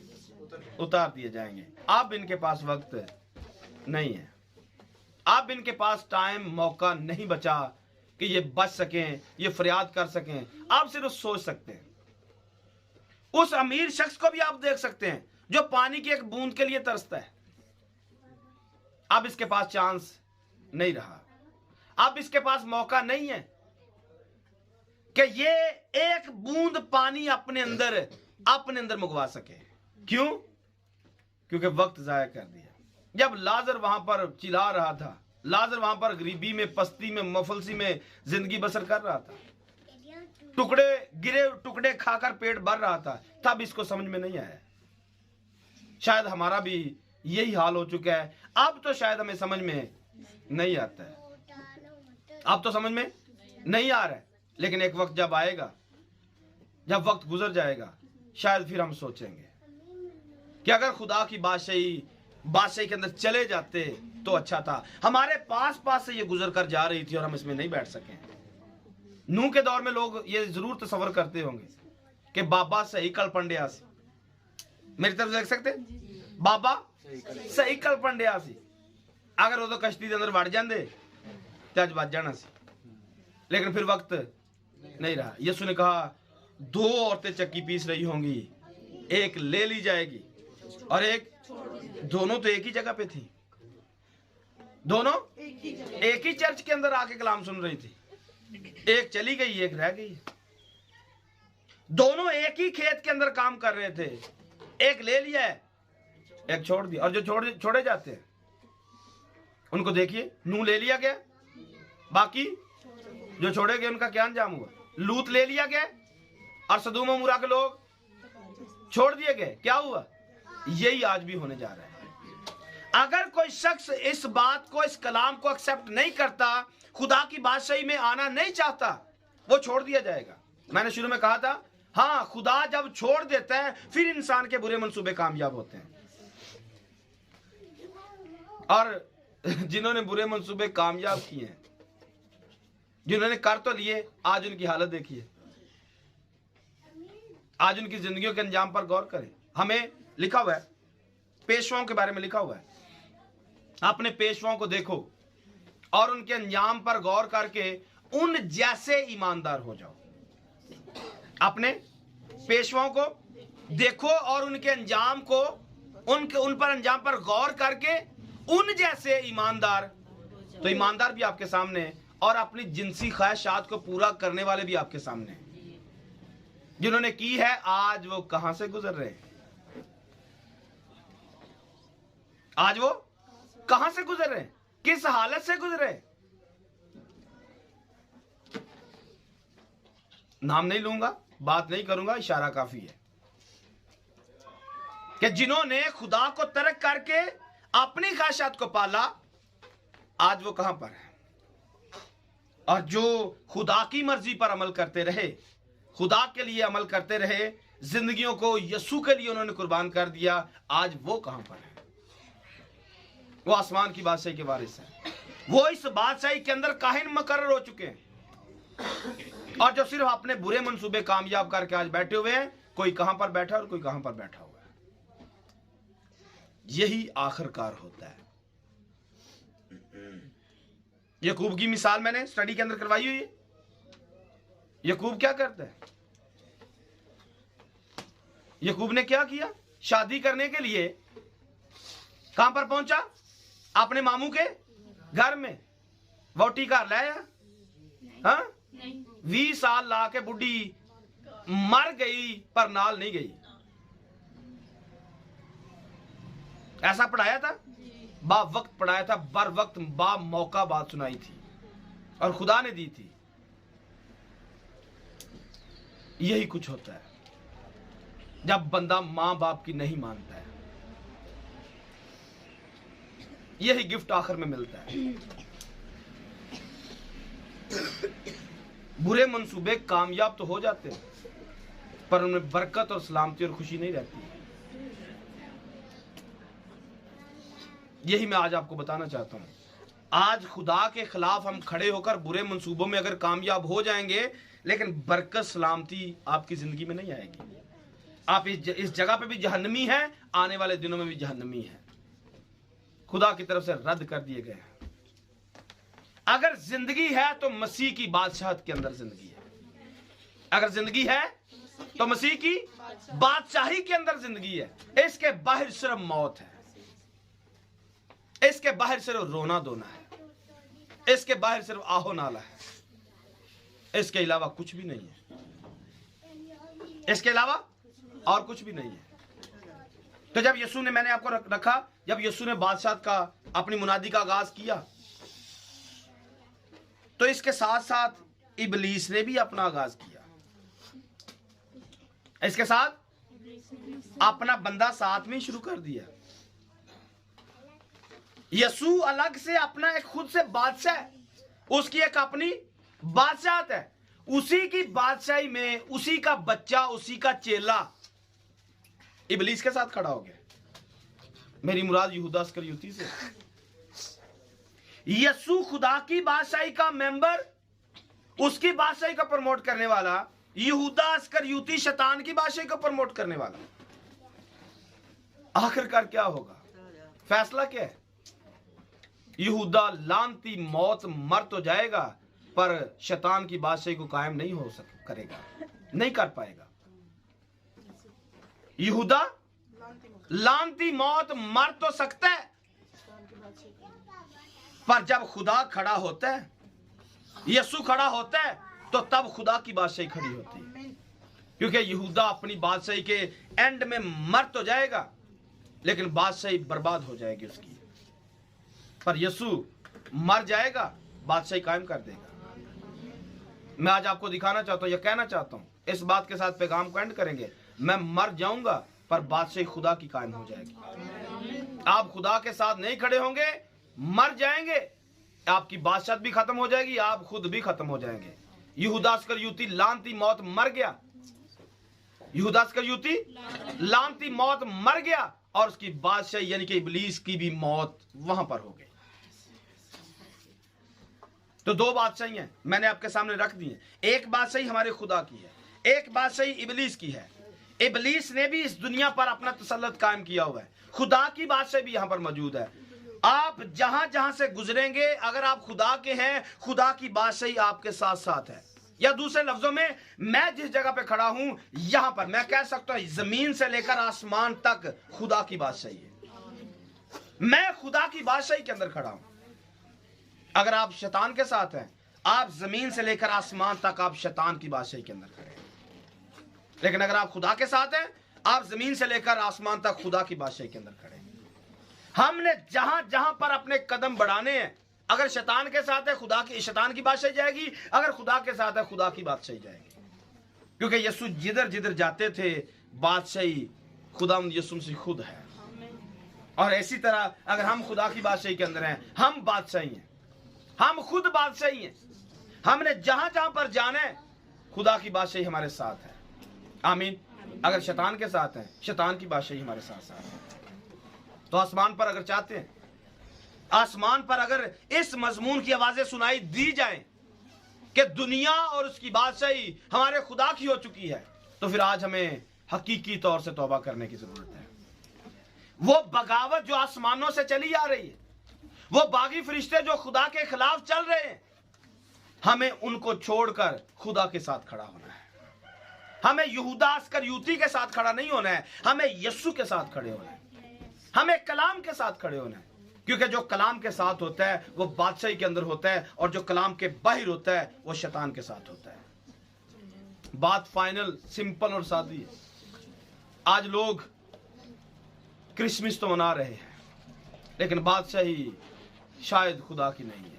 उतार दिए जाएंगे। अब इनके पास वक्त नहीं है। अब इनके पास टाइम, मौका नहीं बचा कि ये बच सकें, ये फरियाद कर सकें। आप सिर्फ सोच सकते हैं। उस अमीर शख्स को भी आप देख सकते हैं जो पानी की एक बूंद के लिए तरसता है। अब इसके पास चांस नहीं रहा। अब इसके पास मौका नहीं है कि ये एक बूंद पानी अपने अंदर मंगवा सके। क्यों? क्योंकि वक्त जाया कर दिया। जब लाजर वहां पर चिल्ला रहा था, लाजर वहां पर गरीबी में, पस्ती में, मफलसी में जिंदगी बसर कर रहा था, टुकड़े खाकर पेट भर रहा था, तब इसको समझ में नहीं आया। शायद हमारा भी यही हाल हो चुका है। अब तो शायद हमें समझ में नहीं आता है, अब तो समझ में नहीं आ रहा है। लेकिन एक वक्त जब आएगा, जब वक्त गुजर जाएगा, शायद फिर हम सोचेंगे कि अगर खुदा की बादशाही के अंदर चले जाते तो अच्छा था। हमारे पास से ये गुजर कर जा रही थी और हम इसमें नहीं बैठ सके। नूह के दौर में लोग ये जरूर तस्वर करते होंगे कि बाबा सही कल पंडिया सी, मेरी तरफ देख सकते, बाबा सही कल पंडिया सी, अगर वो तो कश्ती के अंदर वड़ जाते तो अज बच जाना सी। लेकिन फिर वक्त नहीं रहा। यीशु ने कहा 2 औरतें चक्की पीस रही होंगी, एक ले ली जाएगी और एक, दोनों तो एक ही जगह पे थी, दोनों एक ही चर्च के अंदर आके कलाम सुन रही थी। एक चली गई, एक रह गई। दोनों एक ही खेत के अंदर काम कर रहे थे, एक ले लिया है, एक छोड़ दिया। और जो छोड़े जाते हैं उनको देखिए, नूह ले लिया गया, बाकी जो छोड़े गए उनका क्या अंजाम हुआ? लूत ले लिया गया और सदूम और मुरा के लोग छोड़ दिए गए। क्या हुआ? यही आज भी होने जा रहा है। अगर कोई शख्स इस बात को, इस कलाम को एक्सेप्ट नहीं करता, खुदा की बादशाही में आना नहीं चाहता, वो छोड़ दिया जाएगा। मैंने शुरू में कहा था, हाँ, खुदा जब छोड़ देता है फिर इंसान के बुरे मंसूबे कामयाब होते हैं। और जिन्होंने बुरे मंसूबे कामयाब किए हैं, जिन्होंने कर तो लिए, आज उनकी हालत देखिए, आज उनकी जिंदगियों के अंजाम पर गौर करें। हमें लिखा हुआ है, पेशवाओं के बारे में लिखा हुआ है, अपने पेशवाओं को देखो और उनके अंजाम पर गौर करके उन जैसे ईमानदार हो जाओ। अपने पेशवाओं को देखो और उनके अंजाम को, उन पर अंजाम पर गौर करके उन जैसे ईमानदार। तो ईमानदार भी आपके सामने और अपनी जिनसी ख्वाहिशात को पूरा करने वाले भी आपके सामने हैं। जिन्होंने की है, आज वो कहां से गुजर रहे हैं? आज वो कहां से गुजर रहे हैं? किस हालत से गुजरे? नाम नहीं लूंगा, बात नहीं करूंगा, इशारा काफी है कि जिन्होंने खुदा को तर्क करके अपनी ख्वाहिशात को पाला, आज वो कहां पर है। और जो खुदा की मर्जी पर अमल करते रहे, खुदा के लिए अमल करते रहे, जिंदगियों को यीशु के लिए उन्होंने कुर्बान कर दिया, आज वो कहां पर है? वो आसमान की बादशाही के वारिस है। वो इस बादशाही के अंदर काहिन मुकर्रर हो चुके हैं। और जो सिर्फ अपने बुरे मंसूबे कामयाब करके आज बैठे हुए हैं, कोई कहां पर बैठा और कोई कहां पर बैठा हुआ है। यही आखिरकार होता है। यकूब की मिसाल मैंने स्टडी के अंदर करवाई हुई है। यकूब क्या करता है? यकूब ने क्या किया? शादी करने के लिए कहां पर पहुंचा? अपने मामू के घर में। वोटी घर लाया? हाँ, 20 साल ला के बुढ़ी मर गई पर नाल नहीं गई। ऐसा पढ़ाया था? बा वक्त पढ़ाया था, बर वक्त बा मौका बात सुनाई थी और खुदा ने दी थी। यही कुछ होता है जब बंदा मां बाप की नहीं मानता है। यही गिफ्ट आखिर में मिलता है। बुरे मंसूबे कामयाब तो हो जाते हैं, पर उनमें बरकत और सलामती और खुशी नहीं रहती। यही मैं आज आपको बताना चाहता हूं। आज खुदा के खिलाफ हम खड़े होकर बुरे मंसूबों में अगर कामयाब हो जाएंगे, लेकिन बरकत सलामती आपकी जिंदगी में नहीं आएगी। आप इस जगह पे भी जहन्नमी हैं, आने वाले दिनों में भी जहन्नमी है। खुदा की तरफ से रद्द कर दिए गए हैं। अगर जिंदगी है तो मसीह की बादशाहत के अंदर जिंदगी है। अगर जिंदगी है तो मसीह की बादशाही के अंदर जिंदगी है। इसके बाहर सिर्फ मौत है। इसके बाहर सिर्फ रोना धोना है। इसके बाहर सिर्फ आहो नाला है। इसके अलावा कुछ भी नहीं है। इसके अलावा और कुछ भी नहीं है। तो जब यीशु ने, मैंने आपको रखा, जब यीशु ने बादशाह का अपनी मुनादी का आगाज किया, तो इसके साथ साथ इबलीस ने भी अपना आगाज किया। इसके साथ अपना बंदा साथ में शुरू कर दिया। यीशु अलग से अपना एक खुद से बादशाह है, उसकी एक अपनी बादशाहत है। उसी की बादशाही में उसी का बच्चा, उसी का चेला इबलीस के साथ खड़ा हो गया। मेरी मुराद यहूदा इस्करियोती से। यीशु खुदा की बादशाही का मेंबर, उसकी बादशाही को प्रमोट करने वाला। यहूदा इस्करियोती शैतान की बादशाही को प्रमोट करने वाला। आखिरकार क्या होगा? फैसला क्या है? यहूदा लानती मौत मर तो जाएगा, पर शैतान की बादशाही को कायम नहीं हो करेगा, नहीं कर पाएगा। यहूदा लानती मौत मर तो सकता है, पर जब खुदा खड़ा होता है, यीशु खड़ा होता है, तो तब खुदा की बादशाही खड़ी होती है। क्योंकि यहूदा अपनी बादशाही के एंड में मर तो जाएगा, लेकिन बादशाही बर्बाद हो जाएगी उसकी। पर यीशु मर जाएगा, बादशाही कायम कर देगा। मैं आज आपको दिखाना चाहता हूं, या कहना चाहता हूं, इस बात के साथ पैगाम को एंड करेंगे। मैं मर जाऊंगा, पर बादशाही खुदा की कायम हो जाएगी। आप खुदा के साथ नहीं खड़े होंगे, मर जाएंगे, आपकी बादशाहत भी खत्म हो जाएगी, आप खुद भी खत्म हो जाएंगे। यहूदा इस्करियोती लानती मौत मर गया। यहूदा इस्करियोती लानती मौत मर गया, और उसकी बादशाही यानी कि इबलीस की भी मौत वहां पर हो गई। तो दो बादशाही हैं मैंने आपके सामने रख दी हैं। एक बादशाही हमारे खुदा की है, एक बादशाही इबलीस की है। इबलीस ने भी इस दुनिया पर अपना तसल्लुत कायम किया हुआ है। खुदा की बादशाही भी यहां पर मौजूद है। आप जहां जहां से गुजरेंगे, अगर आप खुदा के हैं, खुदा की बादशाही आपके साथ साथ है। या दूसरे लफ्जों में, मैं जिस जगह पे खड़ा हूं, यहां पर मैं कह सकता हूं जमीन से लेकर आसमान तक खुदा की बादशाही है। मैं खुदा की बादशाही के अंदर खड़ा हूं। अगर आप शैतान के साथ हैं, आप जमीन से लेकर आसमान तक आप शैतान की बादशाही के अंदर खड़े हैं। लेकिन अगर आप खुदा के साथ हैं, आप जमीन से लेकर आसमान तक खुदा की बादशाही के अंदर खड़े हैं। हमने जहां जहां पर अपने कदम बढ़ाने हैं, अगर शैतान के साथ है खुदा की, शैतान की बादशाही जाएगी, अगर खुदा के साथ है खुदा की बादशाही जाएगी। क्योंकि यीशु जिधर जिधर जाते थे बादशाही खुदा यीशु मसीह खुद है। और इसी तरह अगर हम खुदा की बादशाही के अंदर हैं, हम बादशाही हैं, हम खुद बादशाही हैं। हमने जहां जहां पर जाना है खुदा की बादशाही हमारे साथ है। आमीन। अगर शैतान के साथ है, शैतान की बादशाही हमारे साथ साथ है। तो आसमान पर अगर चाहते हैं, आसमान पर अगर इस मजमून की आवाजें सुनाई दी जाएं कि दुनिया और उसकी बादशाही हमारे खुदा की हो चुकी है, तो फिर आज हमें हकीकी तौर से तौबा करने की जरूरत है। वो बगावत जो आसमानों से चली आ रही है, वो बागी फरिश्ते जो खुदा के खिलाफ चल रहे हैं, हमें उनको छोड़कर खुदा के साथ खड़ा होना है। हमें यहूदा अस्करियोती के साथ खड़ा नहीं होना है, हमें यीशु के साथ खड़े होना है, हमें कलाम के साथ खड़े होना है। क्योंकि जो कलाम के साथ होता है वो बादशाही के अंदर होता है, और जो कलाम के बाहर होता है वो शैतान के साथ होता है। बात फाइनल, सिंपल और सादी है। आज लोग क्रिसमस तो मना रहे हैं, लेकिन बादशाही शायद खुदा की नहीं है।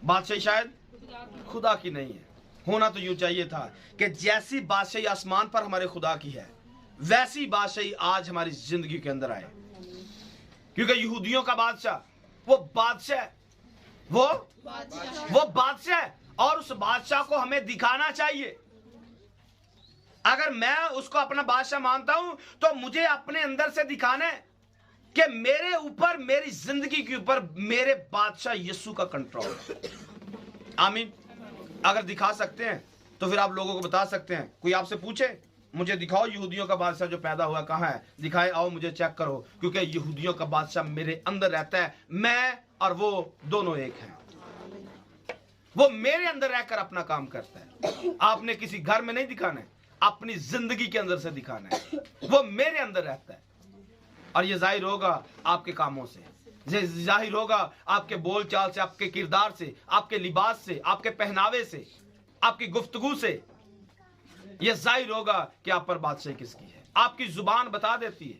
बादशाही शायद खुदा की नहीं है। होना तो यूं चाहिए था कि जैसी बादशाही आसमान पर हमारे खुदा की है, वैसी बादशाही आज हमारी जिंदगी के अंदर आए। क्योंकि यहूदियों का बादशाह वो बादशाह है, वो बादशाह है, और उस बादशाह को हमें दिखाना चाहिए। अगर मैं उसको अपना बादशाह मानता हूं तो मुझे अपने अंदर से दिखाना है कि मेरे ऊपर, मेरी जिंदगी के ऊपर मेरे बादशाह यीशु का कंट्रोल है। आमीन। अगर दिखा सकते हैं तो फिर आप लोगों को बता सकते हैं। कोई आपसे पूछे मुझे दिखाओ यहूदियों का बादशाह जो पैदा हुआ कहाँ है, दिखाए, आओ मुझे चेक करो, क्योंकि यहूदियों का बादशाह मेरे अंदर रहता है। मैं और वो दोनों एक हैं। वो मेरे अंदर रहकर अपना काम करता है। आपने किसी घर में नहीं दिखाना है, अपनी जिंदगी के अंदर से दिखाना है। वो मेरे अंदर रहता है, और ये जाहिर होगा आपके कामों से, ये जाहिर होगा आपके बोलचाल से, आपके किरदार से, आपके लिबास से, आपके पहनावे से, आपकी गुफ्तगू से। यह जाहिर होगा कि आप पर बादशाही किसकी है। आपकी जुबान बता देती है।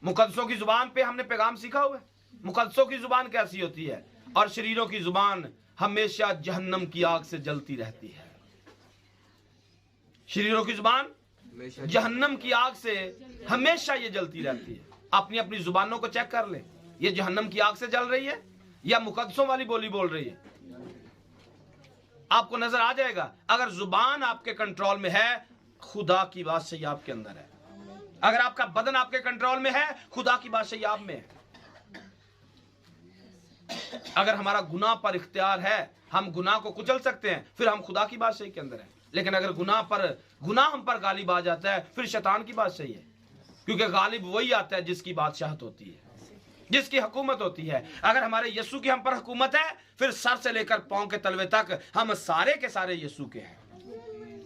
मुकद्दसों की जुबान पे हमने पैगाम सीखा हुआ है। मुकद्दसों की जुबान कैसी होती है, और शरीरों की जुबान हमेशा जहन्नम की आग से जलती रहती है। शरीरों की जुबान जहन्नम की आग से हमेशा ये जलती रहती है। अपनी अपनी जुबानों को चेक कर ले, ये जहन्नम की आग से जल रही है या मुकद्दसों वाली बोली बोल रही है। आपको नजर आ जाएगा। अगर जुबान आपके कंट्रोल में है, खुदा की बादशाही आपके अंदर है। अगर आपका बदन आपके कंट्रोल में है, खुदा की बादशाही आप में है। अगर हमारा गुनाह पर इख्तियार है, हम गुनाह को कुचल सकते हैं, फिर हम खुदा की बादशाही के अंदर हैं। लेकिन अगर गुनाह हम पर गालिब आ जाता है, फिर शैतान की बादशाही है। क्योंकि गालिब वही आता है जिसकी बादशाहत होती है, जिसकी हुकूमत होती है। अगर हमारे यीशु की हम पर हुकूमत है, फिर सर से लेकर पांव के तलवे तक हम सारे के सारे यीशु के हैं।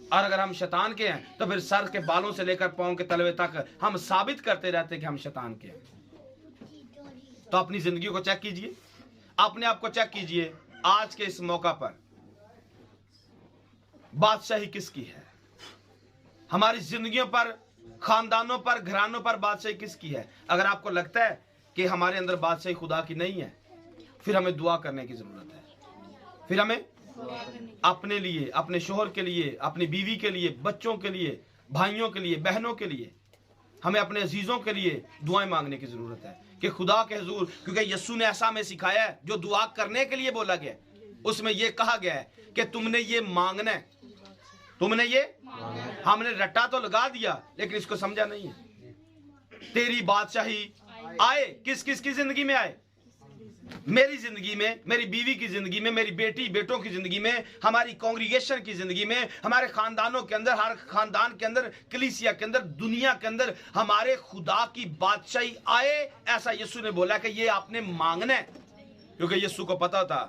और अगर हम शैतान के हैं तो फिर सर के बालों से लेकर पांव के तलवे तक हम साबित करते रहते हैं कि हम शैतान के हैं। तो अपनी जिंदगी को चेक कीजिए, अपने आप को चेक कीजिए। आज के इस मौका पर बादशाही किसकी है? हमारी जिंदगियों पर, खानदानों पर, घरानों पर बादशाही किसकी है? अगर आपको लगता है कि हमारे अंदर बादशाही खुदा की नहीं है, फिर हमें दुआ करने की जरूरत है। फिर हमें अपने लिए, अपने शोहर के लिए, अपनी बीवी के लिए, बच्चों के लिए, भाइयों के लिए, बहनों के लिए, हमें अपने अजीजों के लिए दुआएं मांगने की जरूरत है कि खुदा के हुजूर, क्योंकि यीशु ने ऐसा हमें सिखाया है, जो दुआ करने के लिए बोला गया, उसमें यह कहा गया है कि तुमने ये मांगना है, तुमने ये, हमने रट्टा तो लगा दिया लेकिन इसको समझा नहीं है। तेरी बादशाही आए, किस किस की जिंदगी में आए? मेरी जिंदगी में, मेरी बीवी की जिंदगी में, मेरी बेटी बेटों की जिंदगी में, हमारी कांग्रीगेशन की जिंदगी में, हमारे खानदानों के अंदर, हर खानदान के अंदर, कलीसिया के अंदर, दुनिया के अंदर हमारे खुदा की बादशाही आए। ऐसा यीशु ने बोला कि ये आपने मांगना है। क्योंकि यीशु को पता था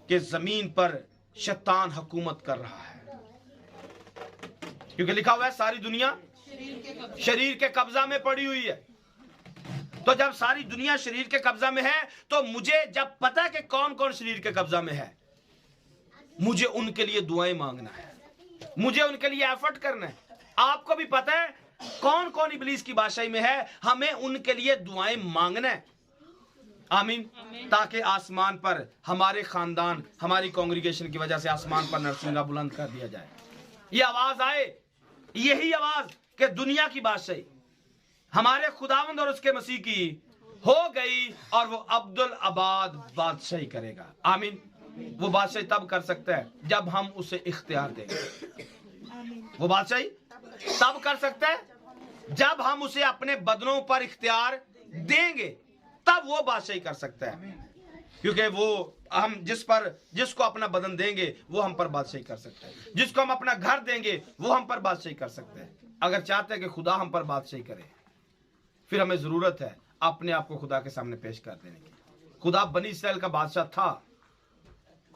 कि जमीन पर शैतान हुकूमत कर रहा है। क्योंकि लिखा हुआ है सारी दुनिया शरीर के कब्जा में पड़ी हुई है। तो जब सारी दुनिया शरीर के कब्जा में है, तो मुझे जब पता कि कौन कौन शरीर के कब्जा में है, मुझे उनके लिए दुआएं मांगना है, मुझे उनके लिए एफर्ट करना है। आपको भी पता है कौन कौन इब्लीस की बादशाही में है, हमें उनके लिए दुआएं मांगना है। आमीन। ताकि आसमान पर हमारे खानदान, हमारी कांग्रीगेशन की वजह से आसमान पर नरसिंगा बुलंद कर दिया जाए। ये आवाज आए, यही आवाज कि दुनिया की बादशाही हमारे खुदावंद और उसके मसीह की हो गई और वो अब्दुल अबाद बादशाही करेगा। आमीन। वो बादशाही तब कर सकता है जब हम उसे इख्तियार देंगे। वो बादशाही तब कर सकता है जब हम उसे अपने बदनों पर इख्तियार देंगे, तब वो बादशाही कर सकता है। क्योंकि वो हम जिसको अपना बदन देंगे वो हम पर बादशाही कर सकता है, जिसको हम अपना घर देंगे वो हम पर बादशाही कर सकता है। अगर चाहते हैं कि खुदा हम पर बादशाही करे, फिर हमें जरूरत है अपने आप को खुदा के सामने पेश कर देने की। खुदा बनी इसराइल का बादशाह था,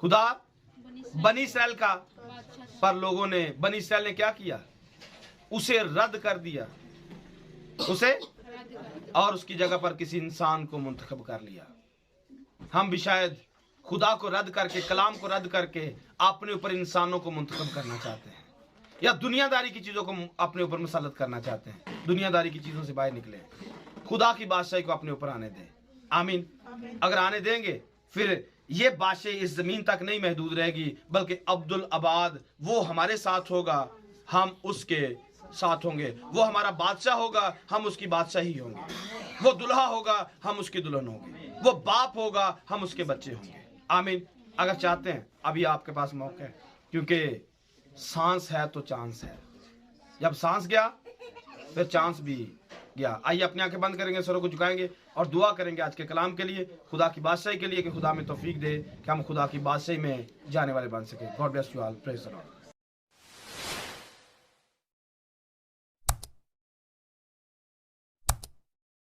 खुदा बनी इसराइल का, पर लोगों ने, बनी इसराइल ने क्या किया? उसे रद्द कर दिया, उसे, और उसकी जगह पर किसी इंसान को मुंतखब कर लिया। हम भी शायद खुदा को रद्द करके, कलाम को रद्द करके अपने ऊपर इंसानों को मुंतखब करना चाहते हैं, या दुनियादारी की चीजों को अपने ऊपर मुसल्लत करना चाहते हैं। दुनियादारी की चीजों से बाहर निकले, खुदा की बादशाही को अपने ऊपर आने दें। आमीन। अगर आने देंगे फिर ये बादशाही इस जमीन तक नहीं महदूद रहेगी, बल्कि अब्दुल अबाद वो हमारे साथ होगा, हम उसके साथ होंगे। वो हमारा बादशाह होगा, हम उसकी बादशाही होंगे। वो दुल्हा होगा, हम उसकी दुल्हन होंगे। वो बाप होगा, हम उसके बच्चे होंगे। आमीन। अगर चाहते हैं, अभी आपके पास मौका है, क्योंकि सांस है तो चांस है। जब सांस गया फिर चांस भी गया। आइए अपनी आंखें बंद करेंगे, सरों को झुकाएंगे और दुआ करेंगे आज के कलाम के लिए, खुदा की बादशाही के लिए, कि खुदा में तौफीक दे कि हम खुदा की बादशाही में जाने वाले बन सके। God bless you all. Praise the Lord.